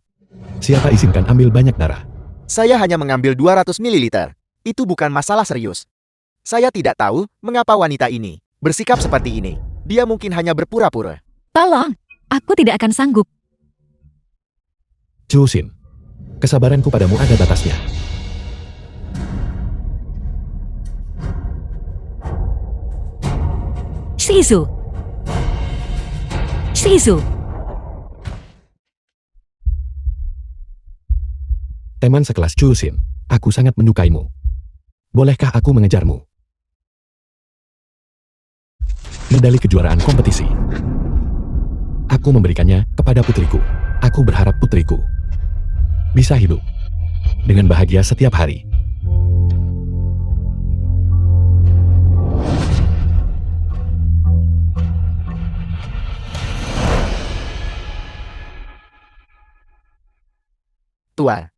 Siapa izinkan ambil banyak darah? Saya hanya mengambil 200 ml. Itu bukan masalah serius. Saya tidak tahu mengapa wanita ini bersikap seperti ini. Dia mungkin hanya berpura-pura. Tolong, aku tidak akan sanggup. Chu Xin, kesabaranku padamu ada batasnya. Shizu. Shizu. Teman sekelas Chu Xin, aku sangat menyukaimu. Bolehkah aku mengejarmu? Medali kejuaraan kompetisi. Aku memberikannya kepada putriku. Aku berharap putriku bisa hidup dengan bahagia setiap hari. Tuan,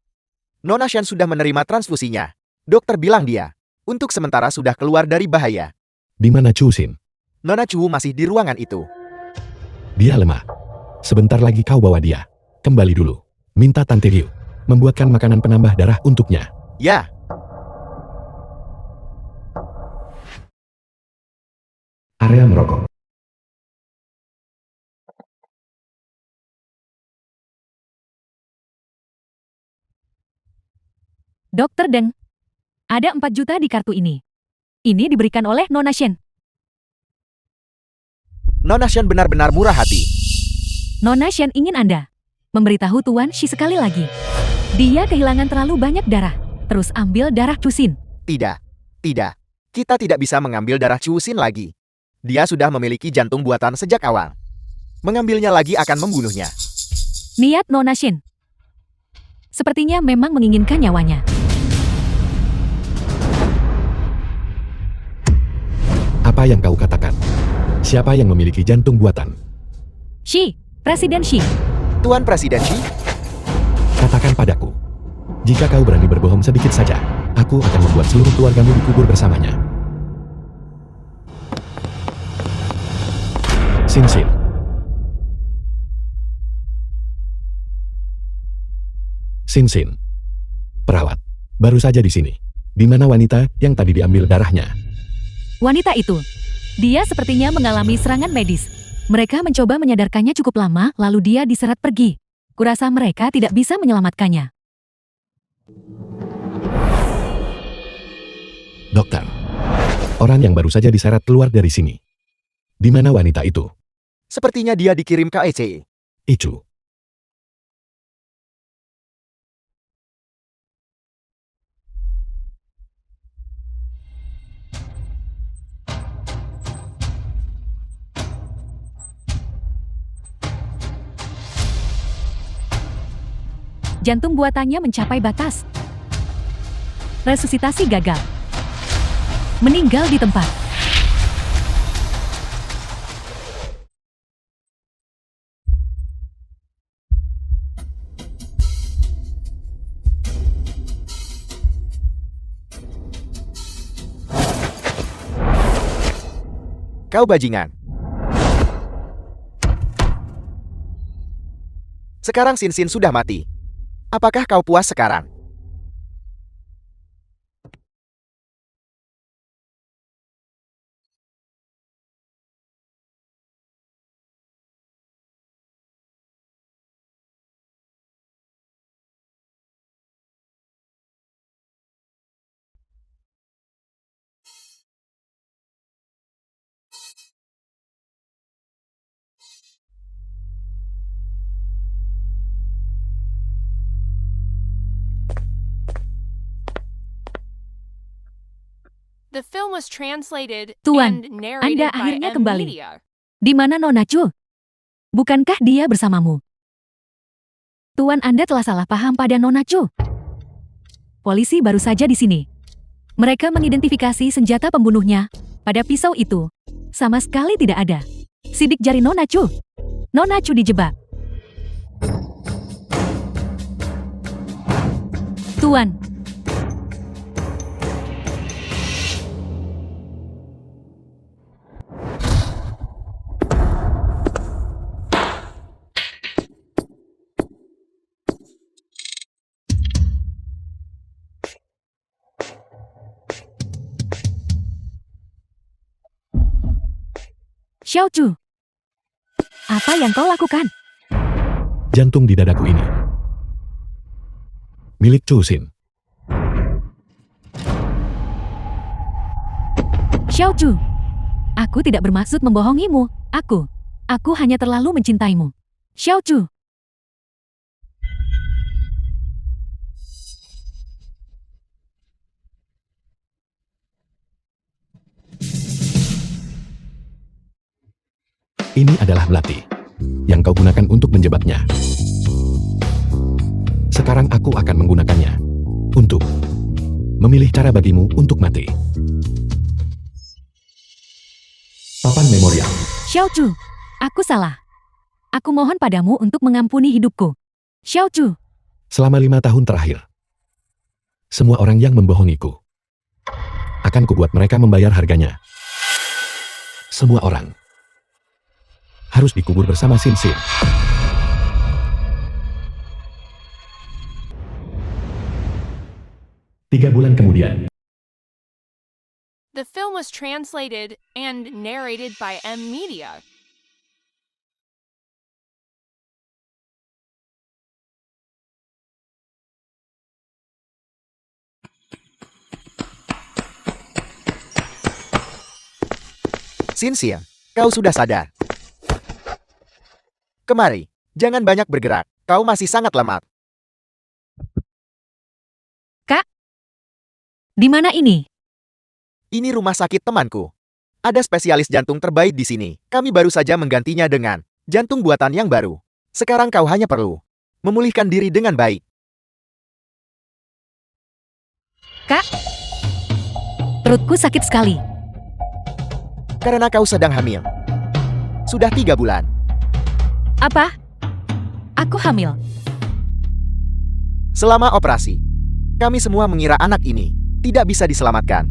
Nona Shen sudah menerima transfusinya. Dokter bilang dia, untuk sementara sudah keluar dari bahaya. Di mana Chu Xin? Nona Chu masih di ruangan itu. Dia lemah. Sebentar lagi kau bawa dia. Kembali dulu. Minta Tante Ryu membuatkan makanan penambah darah untuknya. Ya, Area merokok. Dokter Deng, ada 4 juta di kartu ini. Ini diberikan oleh Nona Shen. Nona Shen benar-benar murah hati. Nona Shen ingin Anda memberitahu Tuan Shi sekali lagi. Dia kehilangan terlalu banyak darah. Terus ambil darah Chu Xin. Tidak, tidak. Kita tidak bisa mengambil darah Chu Xin lagi. Dia sudah memiliki jantung buatan sejak awal. Mengambilnya lagi akan membunuhnya. Niat Nona Shen sepertinya memang menginginkan nyawanya. Apa yang kau katakan? Siapa yang memiliki jantung buatan? Shi, Presiden Shi. Tuan Presiden Shi, Katakan padaku. Jika kau berani berbohong sedikit saja, aku akan membuat seluruh keluargamu dikubur bersamanya. Xin Xin. Xin Xin. Perawat. Baru saja di sini. Di mana wanita yang tadi diambil darahnya? Wanita itu, dia sepertinya mengalami serangan medis. Mereka mencoba menyadarkannya cukup lama, lalu dia diseret pergi. Kurasa mereka tidak bisa menyelamatkannya. Dokter. Orang yang baru saja diseret keluar dari sini. Di mana wanita itu? sepertinya dia dikirim ke ECE. Ichu. Jantung buatannya mencapai batas. Resusitasi gagal. Meninggal di tempat. Kau bajingan. Sekarang Xin Xin sudah mati. Apakah kau puas sekarang? The film was translated Tuan, and narrated Anda by akhirnya M kembali. Media. Di mana Nona Chu? Bukankah dia bersamamu? Tuan, Anda telah salah paham pada Nona Chu. Polisi baru saja di sini. Mereka mengidentifikasi senjata pembunuhnya. Pada pisau itu, sama sekali tidak ada sidik jari Nona Chu. Nona Chu dijebak. Tuan, Xiao Chu, apa yang kau lakukan? Jantung di dadaku ini milik Chu Xin. Xiao Chu, aku tidak bermaksud membohongimu. Aku hanya terlalu mencintaimu. Xiao Chu. Ini adalah melati. yang kau gunakan untuk menjebaknya. Sekarang aku akan menggunakannya untuk memilih cara bagimu untuk mati. Papan memorial. Xiao Chu, aku salah. Aku mohon padamu untuk mengampuni hidupku. Xiao Chu, Selama 5 tahun terakhir, semua orang yang membohongiku akan kubuat mereka membayar harganya. Semua orang harus dikubur bersama Xin Xin. Tiga bulan kemudian, The film was translated and narrated by M Media. Xin, kau sudah sadar. Kemari, jangan banyak bergerak. Kau masih sangat lemah. di mana ini? Ini rumah sakit temanku. Ada spesialis jantung terbaik di sini. Kami baru saja menggantinya dengan jantung buatan yang baru. Sekarang kau hanya perlu memulihkan diri dengan baik. Kak, perutku sakit sekali. Karena kau sedang hamil. Sudah 3 bulan. Apa? Aku hamil. Selama operasi, kami semua mengira anak ini tidak bisa diselamatkan.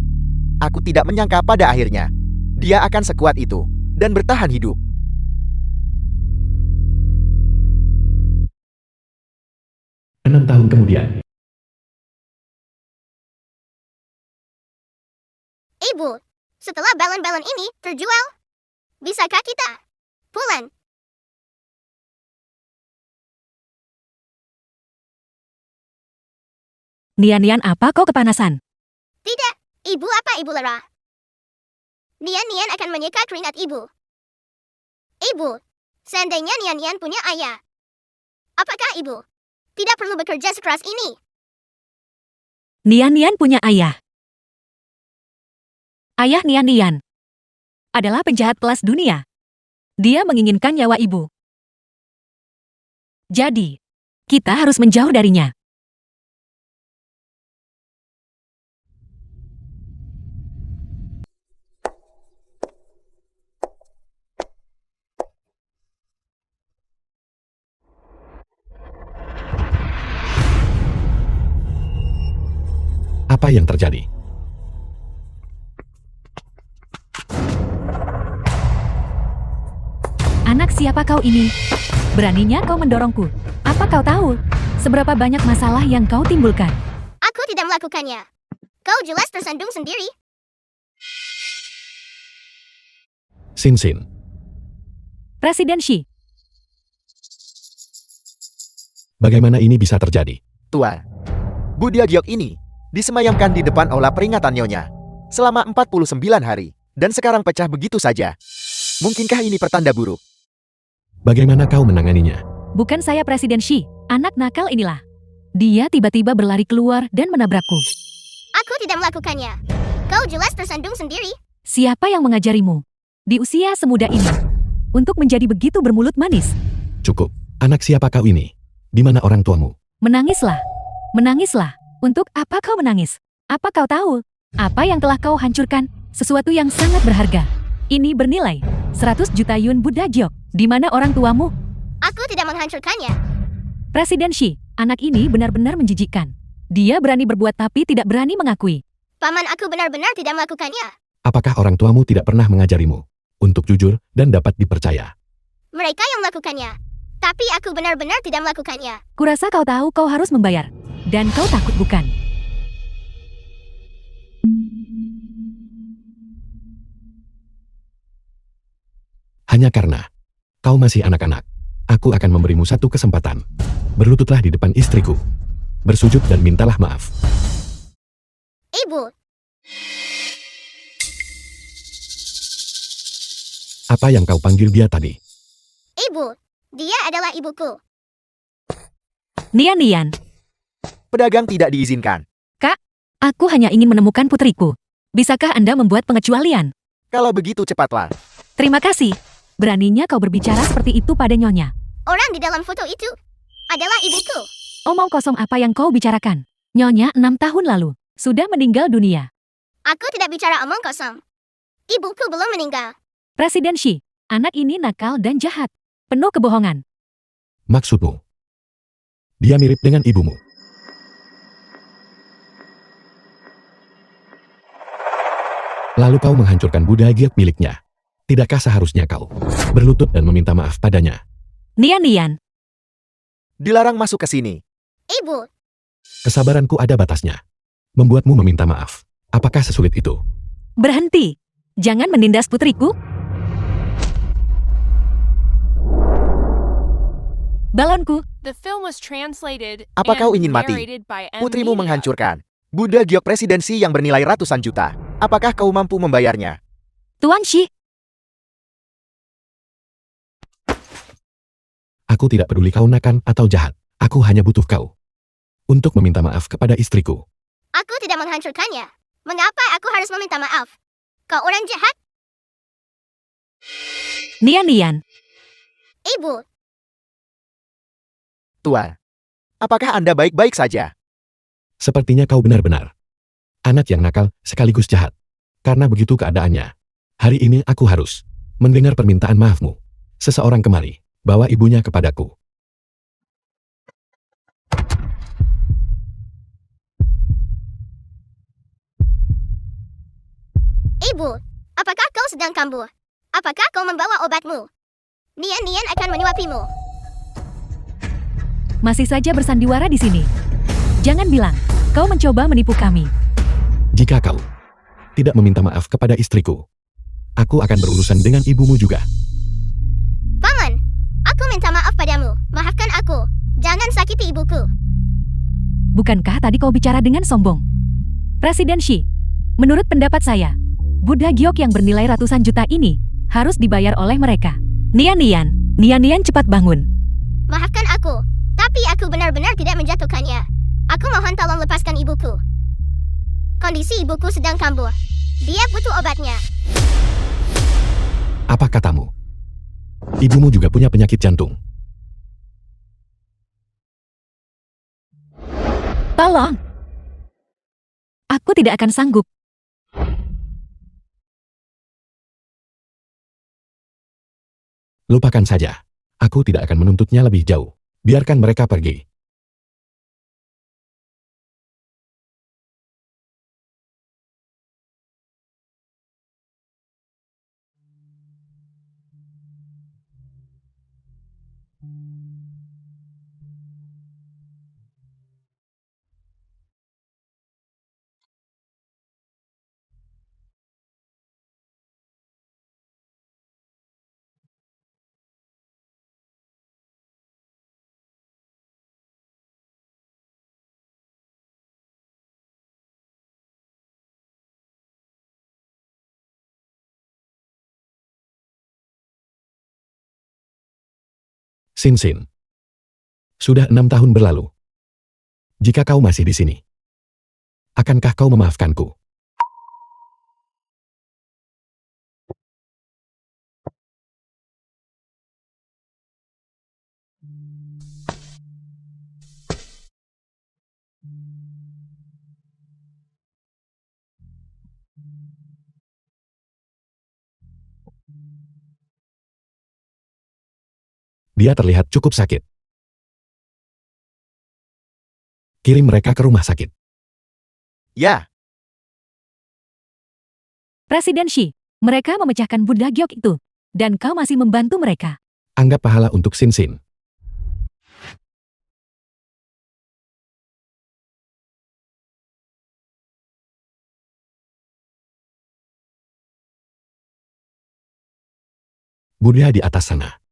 Aku tidak menyangka pada akhirnya dia akan sekuat itu dan bertahan hidup. Enam tahun kemudian, Ibu, setelah balon-balon ini terjual, bisakah kita pulang? Nian-Nian, apa kau kepanasan? Tidak, Ibu, apa Ibu lara? Nian-Nian akan menyikat keringat Ibu. Ibu, seandainya Nian-Nian punya ayah, apakah Ibu tidak perlu bekerja sekeras ini? Nian-Nian punya ayah. Ayah Nian-Nian adalah penjahat kelas dunia. Dia menginginkan nyawa ibu. Jadi, kita harus menjauh darinya. apa yang terjadi? Anak siapa kau ini? Beraninya kau mendorongku. Apa kau tahu seberapa banyak masalah yang kau timbulkan? Aku tidak melakukannya. Kau jelas tersandung sendiri. Xin Xin, Presiden Shi, bagaimana ini bisa terjadi? Tuan, Budia Giok ini disemayamkan di depan aula peringatan Nyonya selama 49 hari dan sekarang pecah begitu saja. Mungkinkah ini pertanda buruk? Bagaimana kau menanganinya? bukan saya Presiden Shi. Anak nakal inilah. Dia tiba-tiba berlari keluar dan menabrakku. Aku tidak melakukannya. Kau jelas tersandung sendiri. Siapa yang mengajarimu? Di usia semuda ini. Untuk menjadi begitu bermulut manis. Cukup. Anak siapa kau ini? Di mana orang tuamu? Menangislah. Menangislah. Untuk apa kau menangis? Apa kau tahu? Apa yang telah kau hancurkan? Sesuatu yang sangat berharga. Ini bernilai 100 juta yun Buddha Giok. Di mana orang tuamu? Aku tidak menghancurkannya. Presiden Shi, anak ini benar-benar menjijikkan. Dia berani berbuat tapi tidak berani mengakui. Paman aku benar-benar tidak melakukannya. Apakah orang tuamu tidak pernah mengajarimu untuk jujur dan dapat dipercaya? Mereka yang melakukannya. Tapi aku benar-benar tidak melakukannya. Kurasa kau tahu kau harus membayar. Dan kau takut bukan? Hanya karena kau masih anak-anak, aku akan memberimu satu kesempatan. Berlututlah di depan istriku. Bersujud dan mintalah maaf. Ibu, Apa yang kau panggil dia tadi? ibu, dia adalah ibuku. Nian-Nian, Pedagang tidak diizinkan. aku hanya ingin menemukan putriku. Bisakah Anda membuat pengecualian? Kalau begitu cepatlah. Terima kasih. Beraninya kau berbicara seperti itu pada Nyonya. Orang di dalam foto itu adalah ibuku. Omong kosong apa yang kau bicarakan? Nyonya 6 tahun lalu sudah meninggal dunia. Aku tidak bicara omong kosong. Ibuku belum meninggal. Presiden Xi, anak ini nakal dan jahat. Penuh kebohongan. Maksudmu? Dia mirip dengan ibumu. Lalu kau menghancurkan Buddha Giok miliknya. Tidakkah seharusnya kau berlutut dan meminta maaf padanya? Nian. Dilarang masuk ke sini. Ibu, Kesabaranku ada batasnya. Membuatmu meminta maaf. Apakah sesulit itu? Berhenti. Jangan menindas putriku. Balonku, The film was translated Apa kau and ingin mati? narrated by M. Putrimu Media. menghancurkan Buddha Giok presidensi yang bernilai ratusan juta. Apakah kau mampu membayarnya? Tuan Xi. Aku tidak peduli kau nakal atau jahat. Aku hanya butuh kau untuk meminta maaf kepada istriku. aku tidak menghancurkannya. Mengapa aku harus meminta maaf? Kau orang jahat? Nian. Ibu, Tua, apakah Anda baik-baik saja? Sepertinya kau benar-benar anak yang nakal sekaligus jahat. Karena begitu keadaannya. Hari ini aku harus mendengar permintaan maafmu. Seseorang kemari, bawa ibunya kepadaku. ibu, apakah kau sedang kambuh? Apakah kau membawa obatmu? Nian akan menyuapimu. Masih saja bersandiwara di sini. Jangan bilang kau mencoba menipu kami. Jika kau tidak meminta maaf kepada istriku, aku akan berurusan dengan ibumu juga. Paman, aku minta maaf padamu. Maafkan aku. Jangan sakiti ibuku. Bukankah tadi kau bicara dengan sombong? Presiden Xi, menurut pendapat saya, Buddha Giok yang bernilai ratusan juta ini harus dibayar oleh mereka. Nian cepat bangun. Maafkan aku. Tapi aku benar-benar tidak menjatuhkannya. Aku mohon tolong lepaskan ibuku. Kondisi ibuku sedang kambuh. Dia butuh obatnya. Apa katamu? Ibumu juga punya penyakit jantung. Tolong. Aku tidak akan sanggup. Lupakan saja. Aku tidak akan menuntutnya lebih jauh. Biarkan mereka pergi. Sin. Sudah 6 tahun berlalu. Jika kau masih di sini, akankah kau memaafkanku? Dia terlihat cukup sakit. Kirim mereka ke rumah sakit. Ya, Presiden Xi, mereka memecahkan Buddha Giok itu. Dan kau masih membantu mereka. Anggap pahala untuk Sin. Buddha di atas sana.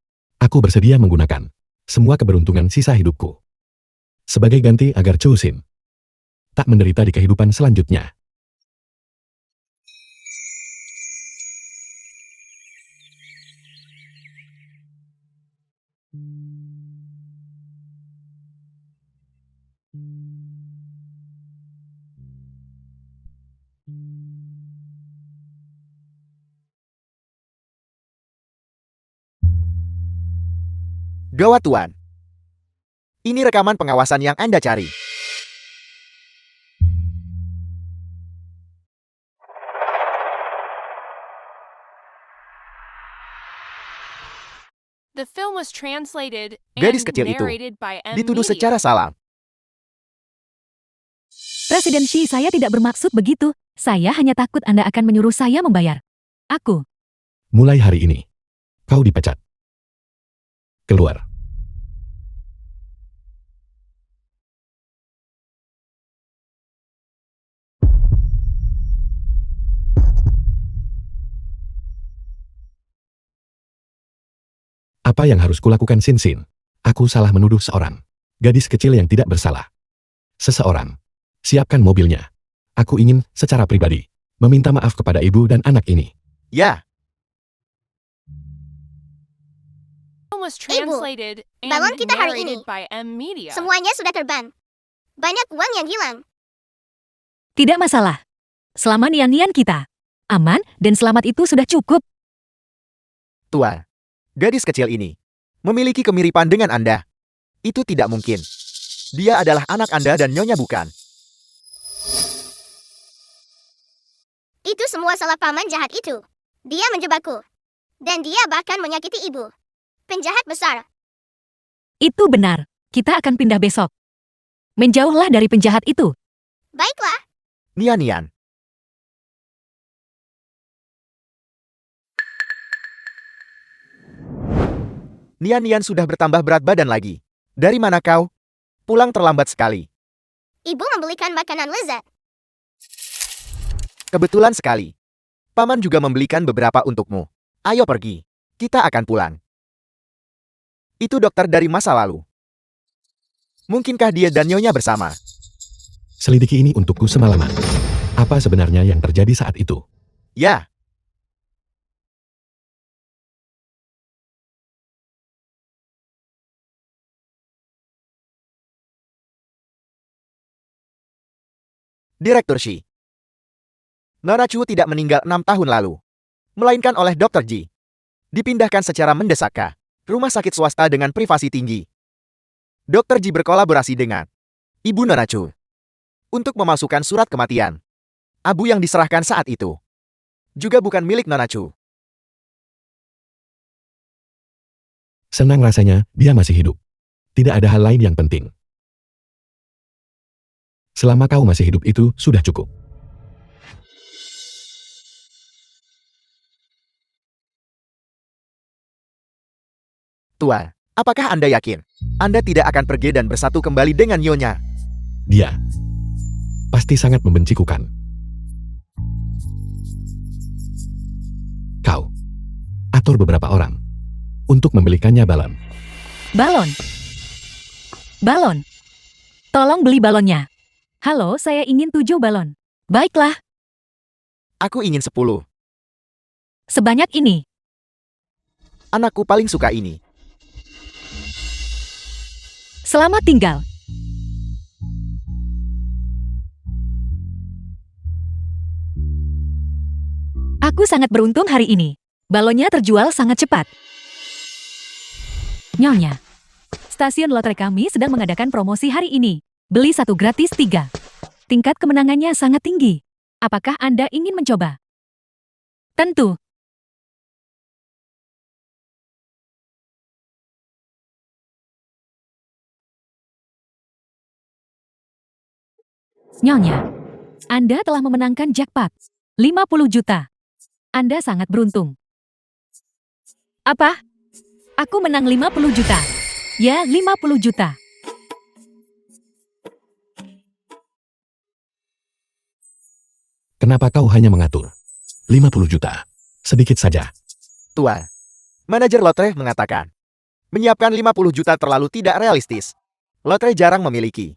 Aku bersedia menggunakan semua keberuntungan sisa hidupku sebagai ganti agar Chu Xin tak menderita di kehidupan selanjutnya. Gawat Tuan. Ini rekaman pengawasan yang Anda cari. The film was translated Gadis and kecil itu narrated by M dituduh Media. secara salah. Presiden Xi, saya tidak bermaksud begitu. Saya hanya takut Anda akan menyuruh saya membayar. Aku. Mulai hari ini, kau dipecat. Keluar. Apa yang harus kulakukan, Sin? Aku salah menuduh seorang gadis kecil yang tidak bersalah. Seseorang. Siapkan mobilnya. Aku ingin, secara pribadi, meminta maaf kepada ibu dan anak ini. Ya, The film was translated and balon kita hari narrated ini. by M Media. Semuanya sudah terbang. Banyak uang yang hilang. Tidak masalah. Selama nian-nian kita aman dan selamat itu sudah cukup. Tuan. Gadis kecil ini memiliki kemiripan dengan Anda. Itu tidak mungkin. Dia adalah anak Anda dan Nyonya bukan. Itu semua salah paman jahat itu. Dia menjebakku. Dan dia bahkan menyakiti ibu. Penjahat besar. Itu benar. Kita akan pindah besok. Menjauhlah dari penjahat itu. Baiklah. Nian. Nian sudah bertambah berat badan lagi. Dari mana kau? Pulang terlambat sekali. Ibu membelikan makanan lezat. Kebetulan sekali. Paman juga membelikan beberapa untukmu. Ayo pergi. Kita akan pulang. Itu dokter dari masa lalu. Mungkinkah dia dan Nyonya bersama? Selidiki ini untukku semalaman. Apa sebenarnya yang terjadi saat itu? Ya. Direktur Shi. Nona Chu tidak meninggal 6 tahun lalu. Melainkan oleh Dr. Ji. Dipindahkan secara mendesak ke rumah sakit swasta dengan privasi tinggi. Dr. Ji berkolaborasi dengan Ibu Nona Chu untuk memasukkan surat kematian. Abu yang diserahkan saat itu juga bukan milik Nona Chu. Senang rasanya, dia masih hidup. Tidak ada hal lain yang penting. Selama kau masih hidup itu, sudah cukup. Tuan, apakah Anda yakin Anda tidak akan pergi dan bersatu kembali dengan Nyonya? Dia pasti sangat membenciku, kan? Kau atur beberapa orang untuk membelikannya balon. Balon. Balon. Tolong beli balonnya. Halo, saya ingin 7 balon. Baiklah, Aku ingin 10. sebanyak ini. Anakku paling suka ini. Selamat tinggal. Aku sangat beruntung hari ini. Balonnya terjual sangat cepat. Nyonya, stasiun lotre kami sedang mengadakan promosi hari ini. Beli 1 gratis 3. Tingkat kemenangannya sangat tinggi. Apakah Anda ingin mencoba? Tentu. Nyonya, Anda telah memenangkan jackpot. 50 juta. Anda sangat beruntung. Apa? Aku menang 50 juta. Ya, 50 juta. Kenapa kau hanya mengatur 50 juta? Sedikit saja. Tuan, manajer lotre mengatakan, menyiapkan 50 juta terlalu tidak realistis. Lotre jarang memiliki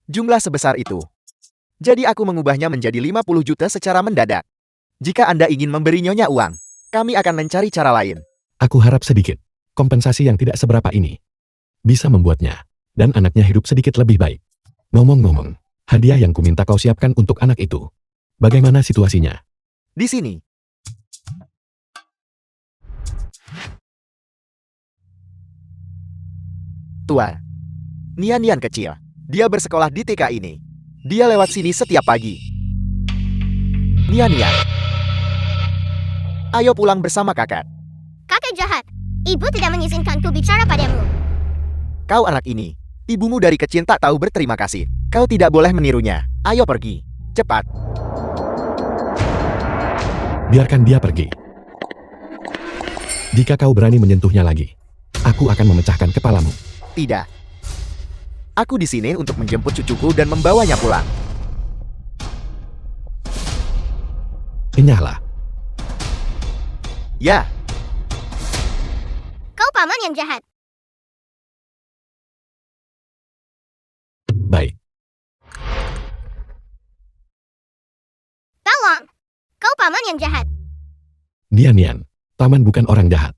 jumlah sebesar itu. Jadi aku mengubahnya menjadi 50 juta secara mendadak. Jika Anda ingin memberi Nyonya uang, kami akan mencari cara lain. Aku harap sedikit kompensasi yang tidak seberapa ini bisa membuatnya dan anaknya hidup sedikit lebih baik. Ngomong-ngomong, hadiah yang kuminta kau siapkan untuk anak itu. Bagaimana situasinya? Di sini. Tua. Nian kecil. Dia bersekolah di TK ini. Dia lewat sini setiap pagi. Nian. Ayo pulang bersama kakak. Kakak jahat. Ibu tidak mengizinkanku bicara padamu. Kau anak ini. Ibumu dari kecil tak tahu berterima kasih. Kau tidak boleh menirunya. Ayo pergi. Cepat. Biarkan dia pergi. Jika kau berani menyentuhnya lagi, aku akan memecahkan kepalamu. Tidak. Aku di sini untuk menjemput cucuku dan membawanya pulang. Enyahlah. Ya, Kau paman yang jahat. Baik. Tolong. Kau paman yang jahat. Nian, paman bukan orang jahat.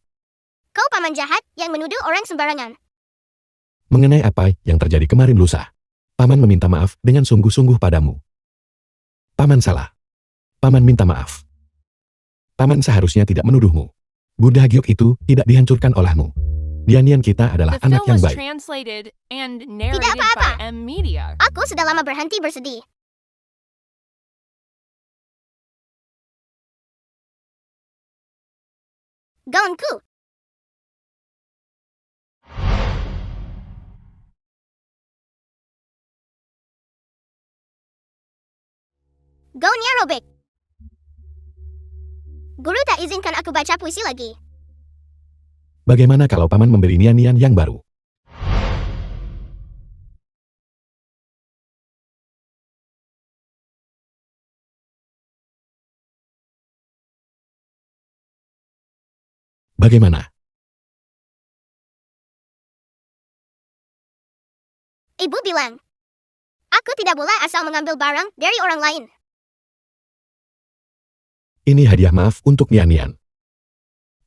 Kau paman jahat yang menuduh orang sembarangan. Mengenai apa yang terjadi kemarin lusa, paman meminta maaf dengan sungguh-sungguh padamu. Paman salah. Paman minta maaf. Paman seharusnya tidak menuduhmu. Bunda Giok itu tidak dihancurkan olehmu. Nian kita adalah The anak film yang was baik. translated and narrated apa-apa. by M Media. Aku sudah lama berhenti bersedih. Gaunku. Gaunnya robek. Guru tak izinkan aku baca puisi lagi. Bagaimana kalau paman memberi Nian yang baru? Bagaimana? Ibu bilang, aku tidak boleh asal mengambil barang dari orang lain. Ini hadiah maaf untuk Nian.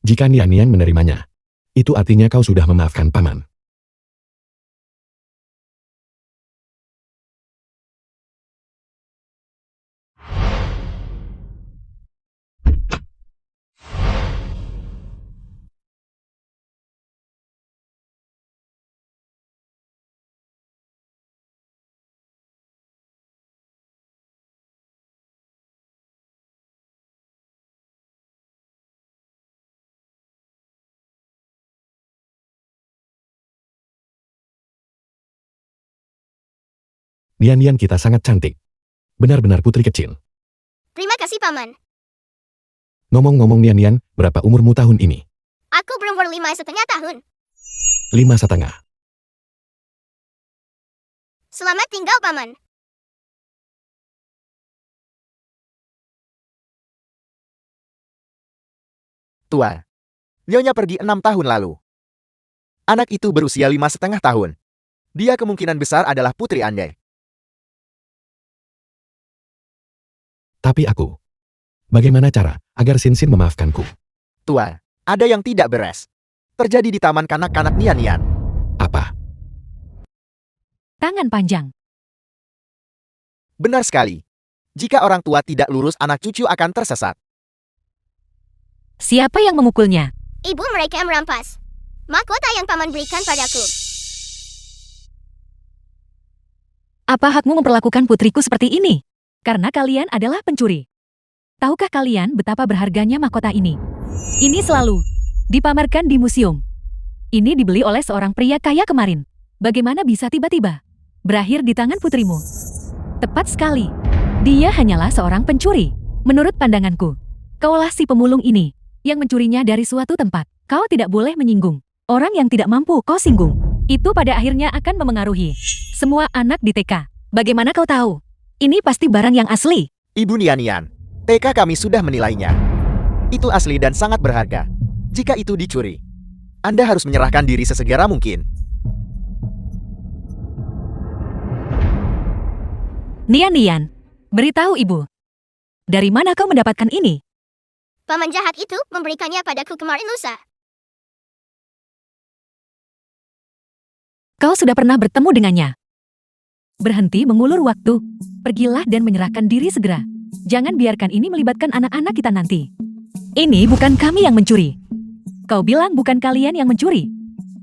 Jika Nian menerimanya, itu artinya kau sudah memaafkan paman. Nian kita sangat cantik. Benar-benar putri kecil. Terima kasih paman. Ngomong-ngomong Nian, berapa umurmu tahun ini? Aku berumur 5,5 tahun. 5,5. Selamat tinggal paman. tua. Nyonya pergi 6 tahun lalu. Anak itu berusia 5,5 tahun. Dia kemungkinan besar adalah putri Anda. Tapi aku. Bagaimana cara agar Sinsin memaafkanku? Tua, ada yang tidak beres. Terjadi di taman kanak-kanak Nian. Apa? Tangan panjang. Benar sekali. Jika orang tua tidak lurus, anak cucu akan tersesat. Siapa yang memukulnya? Ibu mereka merampas mahkota yang paman berikan padaku. Apa hakmu memperlakukan putriku seperti ini? Karena kalian adalah pencuri. Tahukah kalian betapa berharganya mahkota ini? Ini selalu dipamerkan di museum. Ini dibeli oleh seorang pria kaya kemarin. Bagaimana bisa tiba-tiba berakhir di tangan putrimu? Tepat sekali. Dia hanyalah seorang pencuri. Menurut pandanganku, kaulah si pemulung ini yang mencurinya dari suatu tempat. Kau tidak boleh menyinggung orang yang tidak mampu kau singgung. Itu pada akhirnya akan memengaruhi semua anak di TK. Bagaimana kau tahu? Ini pasti barang yang asli. Ibu Nian, TK kami sudah menilainya. Itu asli dan sangat berharga. Jika itu dicuri, Anda harus menyerahkan diri sesegera mungkin. Nian, beritahu ibu. Dari mana kau mendapatkan ini? Paman jahat itu memberikannya padaku kemarin lusa. Kau sudah pernah bertemu dengannya. Berhenti mengulur waktu. Pergilah dan menyerahkan diri segera. Jangan biarkan ini melibatkan anak-anak kita nanti. Ini bukan kami yang mencuri. Kau bilang bukan kalian yang mencuri.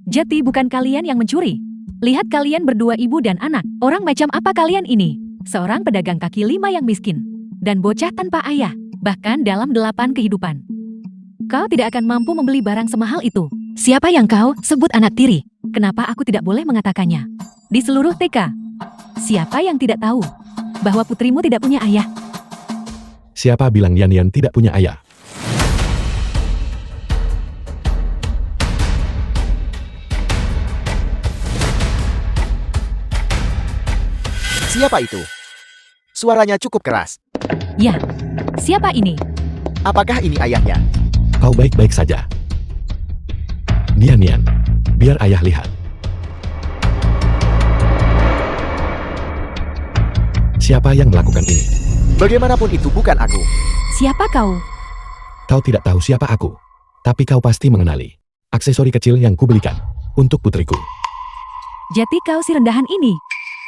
Jati bukan kalian yang mencuri. Lihat kalian berdua ibu dan anak. Orang macam apa kalian ini? Seorang pedagang kaki lima yang miskin. Dan bocah tanpa ayah. Bahkan dalam 8 kehidupan. Kau tidak akan mampu membeli barang semahal itu. Siapa yang kau sebut anak tiri? Kenapa aku tidak boleh mengatakannya? Di seluruh TK. Siapa yang tidak tahu bahwa putrimu tidak punya ayah? Siapa bilang Yan tidak punya ayah? Siapa itu? Suaranya cukup keras. Ya, siapa ini? Apakah ini ayahnya? Kau baik-baik saja. Nian, biar ayah lihat. Siapa yang melakukan ini? Bagaimanapun itu bukan aku. Siapa kau? Kau tidak tahu siapa aku. Tapi kau pasti mengenali aksesori kecil yang kubelikan untuk putriku. Jadi kau si rendahan ini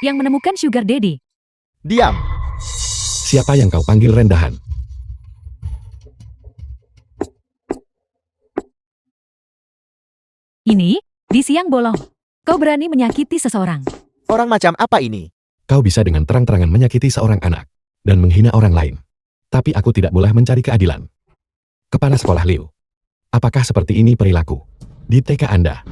yang menemukan Sugar Daddy. Diam. Siapa yang kau panggil rendahan? Ini, di siang bolong. Kau berani menyakiti seseorang. Orang macam apa ini? Kau bisa dengan terang-terangan menyakiti seorang anak dan menghina orang lain. Tapi aku tidak boleh mencari keadilan. Kepala sekolah Liu, apakah seperti ini perilaku di TK Anda?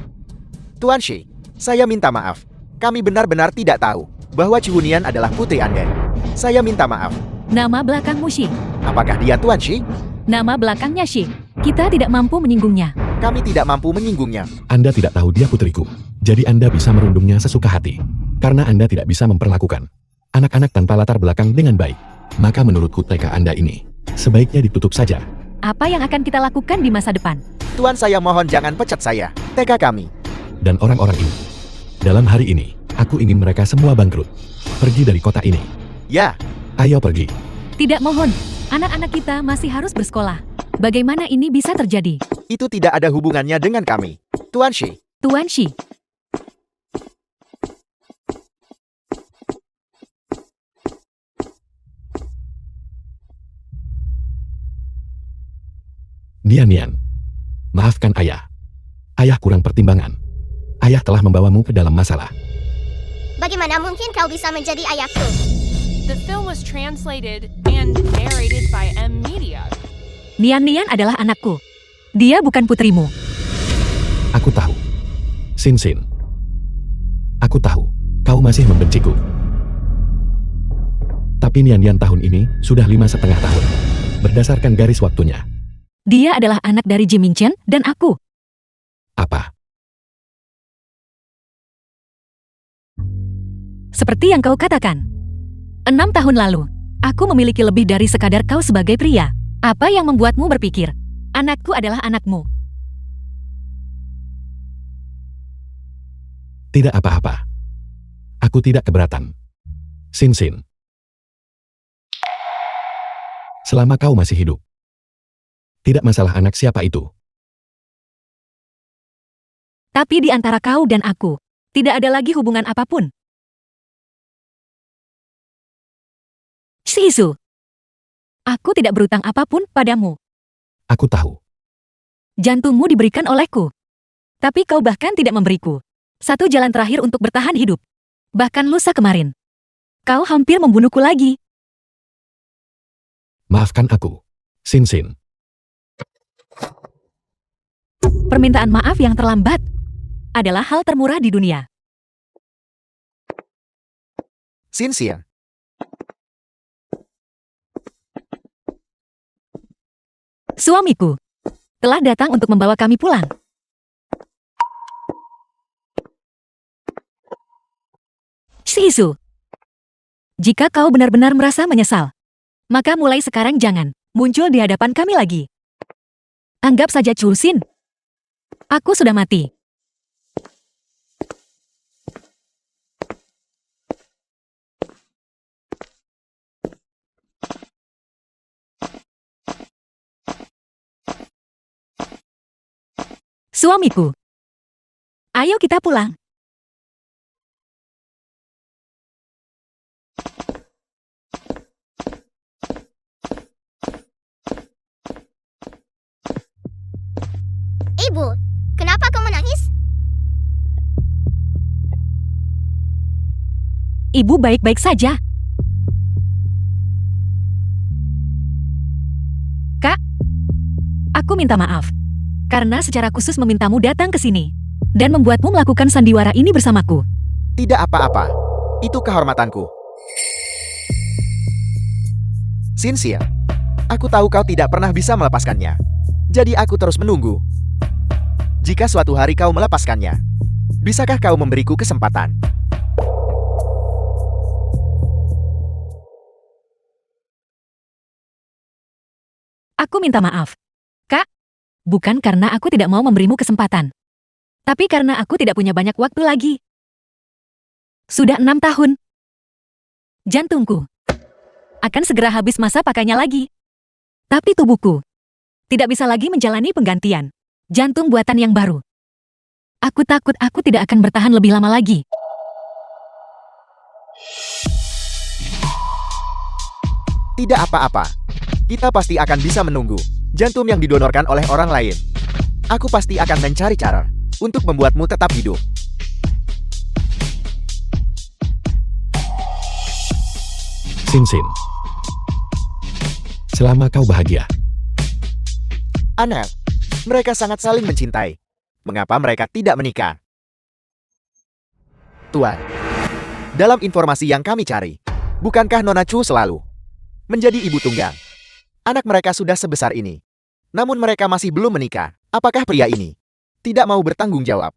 Tuan Shi, saya minta maaf. Kami benar-benar tidak tahu bahwa Chihunian adalah putri Anda. Saya minta maaf. Nama belakangmu Shi. Apakah dia Tuan Shi? Nama belakangnya Shi. Kita tidak mampu menyinggungnya. Kami tidak mampu menyinggungnya. Anda tidak tahu dia putriku. Jadi Anda bisa merundungnya sesuka hati. Karena Anda tidak bisa memperlakukan anak-anak tanpa latar belakang dengan baik. Maka menurutku TK Anda ini sebaiknya ditutup saja. Apa yang akan kita lakukan di masa depan? Tuan, saya mohon jangan pecat saya. TK kami. Dan orang-orang ini. Dalam hari ini, aku ingin mereka semua bangkrut. Pergi dari kota ini. Ya, Ayo pergi. Tidak mohon. Anak-anak kita masih harus bersekolah. Bagaimana ini bisa terjadi? itu tidak ada hubungannya dengan kami. Tuan Shi, Tuan Shi, Nian, maafkan ayah. Ayah kurang pertimbangan. Ayah telah membawamu ke dalam masalah. Bagaimana mungkin kau bisa menjadi ayahku? The film was translated and narrated by M Media. Nian adalah anakku. Dia bukan putrimu. Aku tahu. Sin. Aku tahu, kau masih membenciku. Tapi Nian tahun ini sudah 5,5 tahun. Berdasarkan garis waktunya. Dia adalah anak dari Jimin Chen dan aku. Apa? Seperti yang kau katakan. 6 tahun lalu, aku memiliki lebih dari sekadar kau sebagai pria. Apa yang membuatmu berpikir, anakku adalah anakmu? Tidak apa-apa. Aku tidak keberatan. Sin. Selama kau masih hidup. Tidak masalah anak siapa itu. Tapi di antara kau dan aku, tidak ada lagi hubungan apapun. Shizu, aku tidak berutang apapun padamu. Aku tahu. Jantungmu diberikan olehku. Tapi kau bahkan tidak memberiku satu jalan terakhir untuk bertahan hidup. Bahkan lusa kemarin, kau hampir membunuhku lagi. Maafkan aku. Sin. Permintaan maaf yang terlambat adalah hal termurah di dunia. Sinsian. Suamiku telah datang untuk membawa kami pulang. Shizu, jika kau benar-benar merasa menyesal, maka mulai sekarang jangan muncul di hadapan kami lagi. Anggap saja Chulsin. Aku sudah mati. Suamiku, ayo kita pulang. Ibu, kenapa kau menangis? Ibu baik-baik saja. Kak, aku minta maaf. Karena secara khusus memintamu datang ke sini. Dan membuatmu melakukan sandiwara ini bersamaku. Tidak apa-apa. Itu kehormatanku. Sincere, aku tahu kau tidak pernah bisa melepaskannya. Jadi aku terus menunggu. Jika suatu hari kau melepaskannya, bisakah kau memberiku kesempatan? Aku minta maaf. Kak, bukan karena aku tidak mau memberimu kesempatan. Tapi karena aku tidak punya banyak waktu lagi. Sudah 6 tahun. Jantungku akan segera habis masa pakainya lagi. Tapi tubuhku tidak bisa lagi menjalani penggantian jantung buatan yang baru. Aku takut aku tidak akan bertahan lebih lama lagi. Tidak apa-apa. Kita pasti akan bisa menunggu jantung yang didonorkan oleh orang lain. Aku pasti akan mencari cara untuk membuatmu tetap hidup. Sin. Selama kau bahagia. Anel, mereka sangat saling mencintai. Mengapa mereka tidak menikah? Tuan, dalam informasi yang kami cari, bukankah Nona Chu selalu menjadi ibu tunggal? Anak mereka sudah sebesar ini. Namun mereka masih belum menikah. Apakah pria ini tidak mau bertanggung jawab?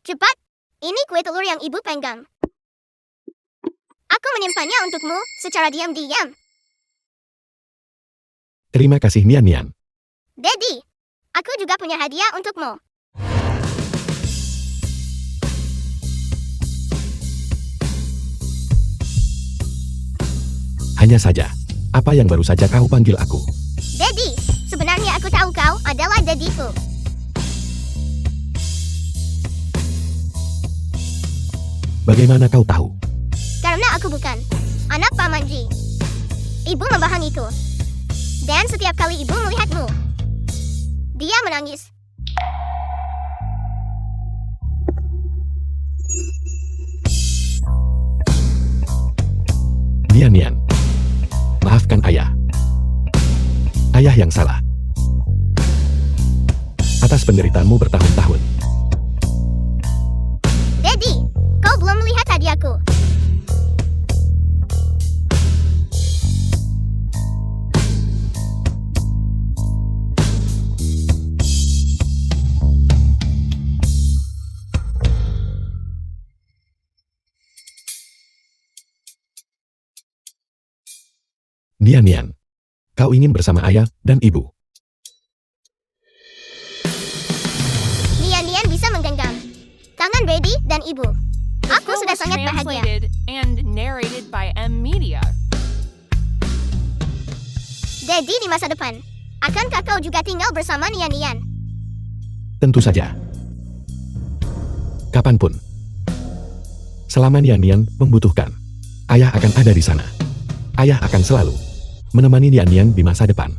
Cepat, ini kue telur yang ibu pegang. Aku menyimpannya untukmu secara diam-diam. Terima kasih Nian. Daddy, aku juga punya hadiah untukmu. Hanya saja, apa yang baru saja kau panggil aku? Daddy, sebenarnya aku tahu kau adalah daddyku. Bagaimana kau tahu? Karena aku bukan anak Pak Manji. Ibu membohongiku. Dan setiap kali ibu melihatmu, dia menangis. Nian. Maafkan ayah. Ayah yang salah. Atas penderitaanmu bertahun-tahun. Daddy, kau belum melihat hadiahku. Nian. Kau ingin bersama ayah dan ibu. Nian bisa menggenggam tangan Daddy dan ibu. The Aku film sudah was sangat bahagia. translated and narrated by M Media. Daddy di masa depan, akankah kau juga tinggal bersama Nian? Tentu saja. Kapanpun. Selama Nian membutuhkan, ayah akan ada di sana. Ayah akan selalu menemani Nian di masa depan.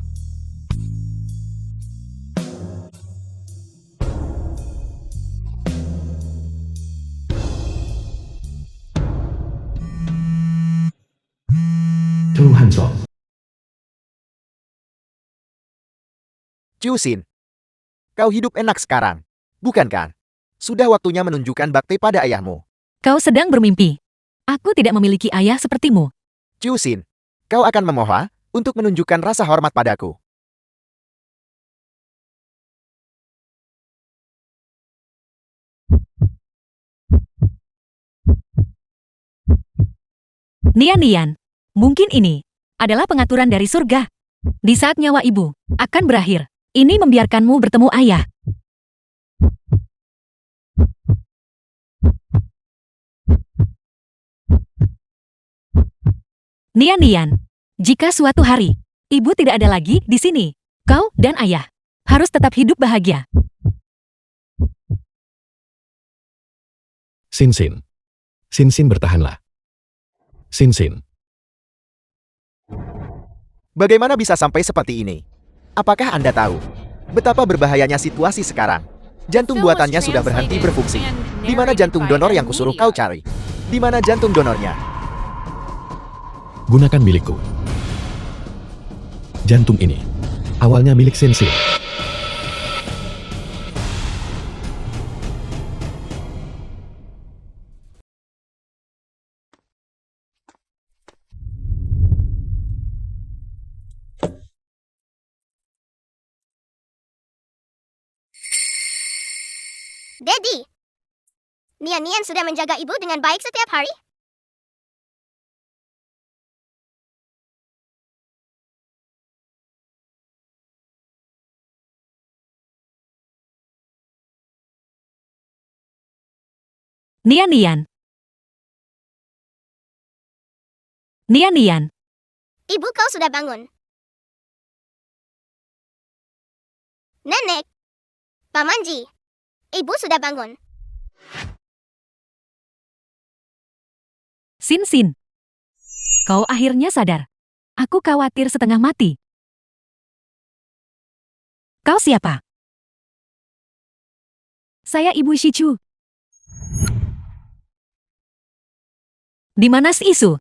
Tuhan So. Chusin, kau hidup enak sekarang, bukan kan? Sudah waktunya menunjukkan bakti pada ayahmu. Kau sedang bermimpi. Aku tidak memiliki ayah sepertimu. Chusin, kau akan memohon untuk menunjukkan rasa hormat padaku. Nian, mungkin ini adalah pengaturan dari surga. Di saat nyawa ibu akan berakhir, ini membiarkanmu bertemu ayah. Nian, jika suatu hari ibu tidak ada lagi di sini, kau dan ayah harus tetap hidup bahagia. Sin. Sin bertahanlah. Sin. Bagaimana bisa sampai seperti ini? Apakah Anda tahu betapa berbahayanya situasi sekarang? Jantung buatannya sudah berhenti berfungsi. Di mana jantung donor yang kusuruh kau cari? Di mana jantung donornya? Gunakan milikku. Jantung ini awalnya milik Sin. Daddy, Nian sudah menjaga ibu dengan baik setiap hari? Nian. Ibu kau sudah bangun. Nenek, Pamanji, ibu sudah bangun. Sin. Kau akhirnya sadar. Aku khawatir setengah mati. Kau siapa? Saya Ibu Shichu. Di mana si Isu?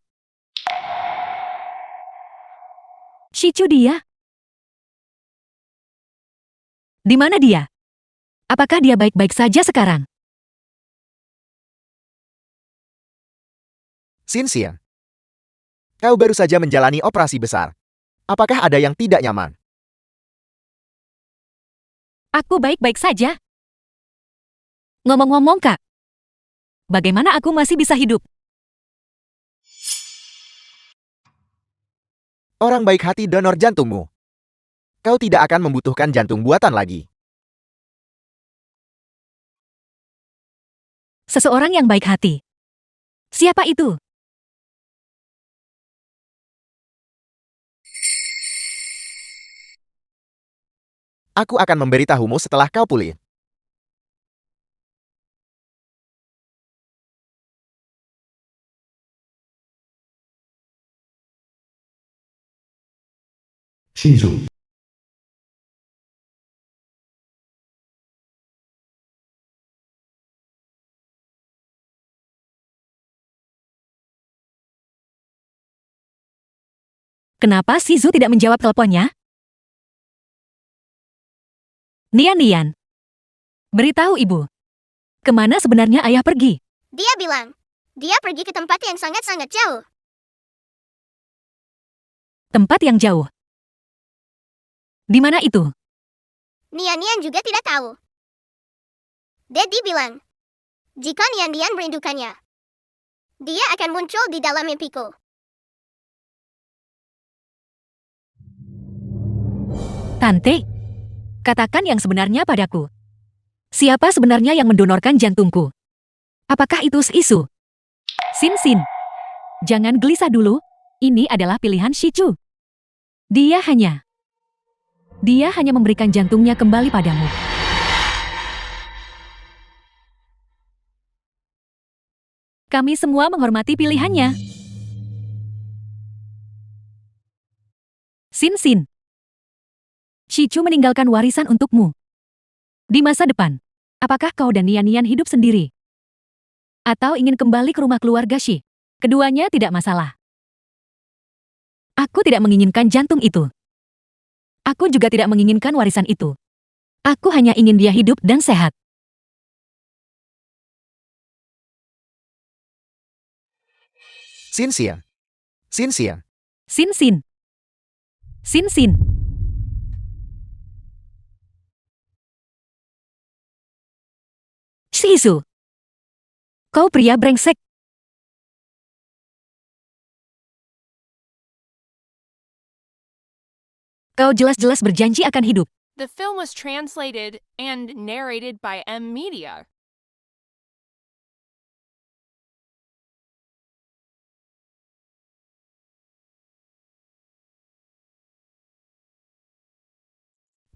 Shichu dia? Di mana dia? Apakah dia baik-baik saja sekarang? Sin, kau baru saja menjalani operasi besar. Apakah ada yang tidak nyaman? Aku baik-baik saja. Ngomong-ngomong, Kak. Bagaimana aku masih bisa hidup? Orang baik hati donor jantungmu. Kau tidak akan membutuhkan jantung buatan lagi. Seseorang yang baik hati. Siapa itu? Aku akan memberitahumu setelah kau pulih. Shizu. Kenapa Shizu tidak menjawab teleponnya? Nian. Beritahu ibu. Kemana sebenarnya ayah pergi? Dia bilang, dia pergi ke tempat yang sangat-sangat jauh. Tempat yang jauh. Di mana itu? Nian juga tidak tahu. Daddy bilang, jika Nian merindukannya, dia akan muncul di dalam mimpiku. Tante, katakan yang sebenarnya padaku. Siapa sebenarnya yang mendonorkan jantungku? Apakah itu Isu? Sin. Jangan gelisah dulu. Ini adalah pilihan Shichu. Dia hanya memberikan jantungnya kembali padamu. Kami semua menghormati pilihannya. Sin. Shichu meninggalkan warisan untukmu. Di masa depan, apakah kau dan Nian hidup sendiri? Atau ingin kembali ke rumah keluarga Shi? Keduanya tidak masalah. Aku tidak menginginkan jantung itu. Aku juga tidak menginginkan warisan itu. Aku hanya ingin dia hidup dan sehat. Sin. Sin. Shizu. Kau pria brengsek. Kau jelas-jelas berjanji akan hidup. The film was translated and narrated by M Media.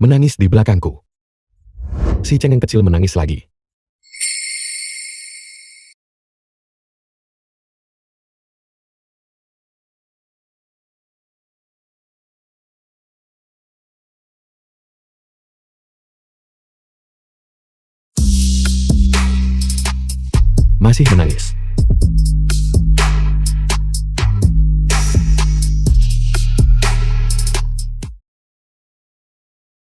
menangis di belakangku. Si cengeng kecil menangis lagi. Masih menangis.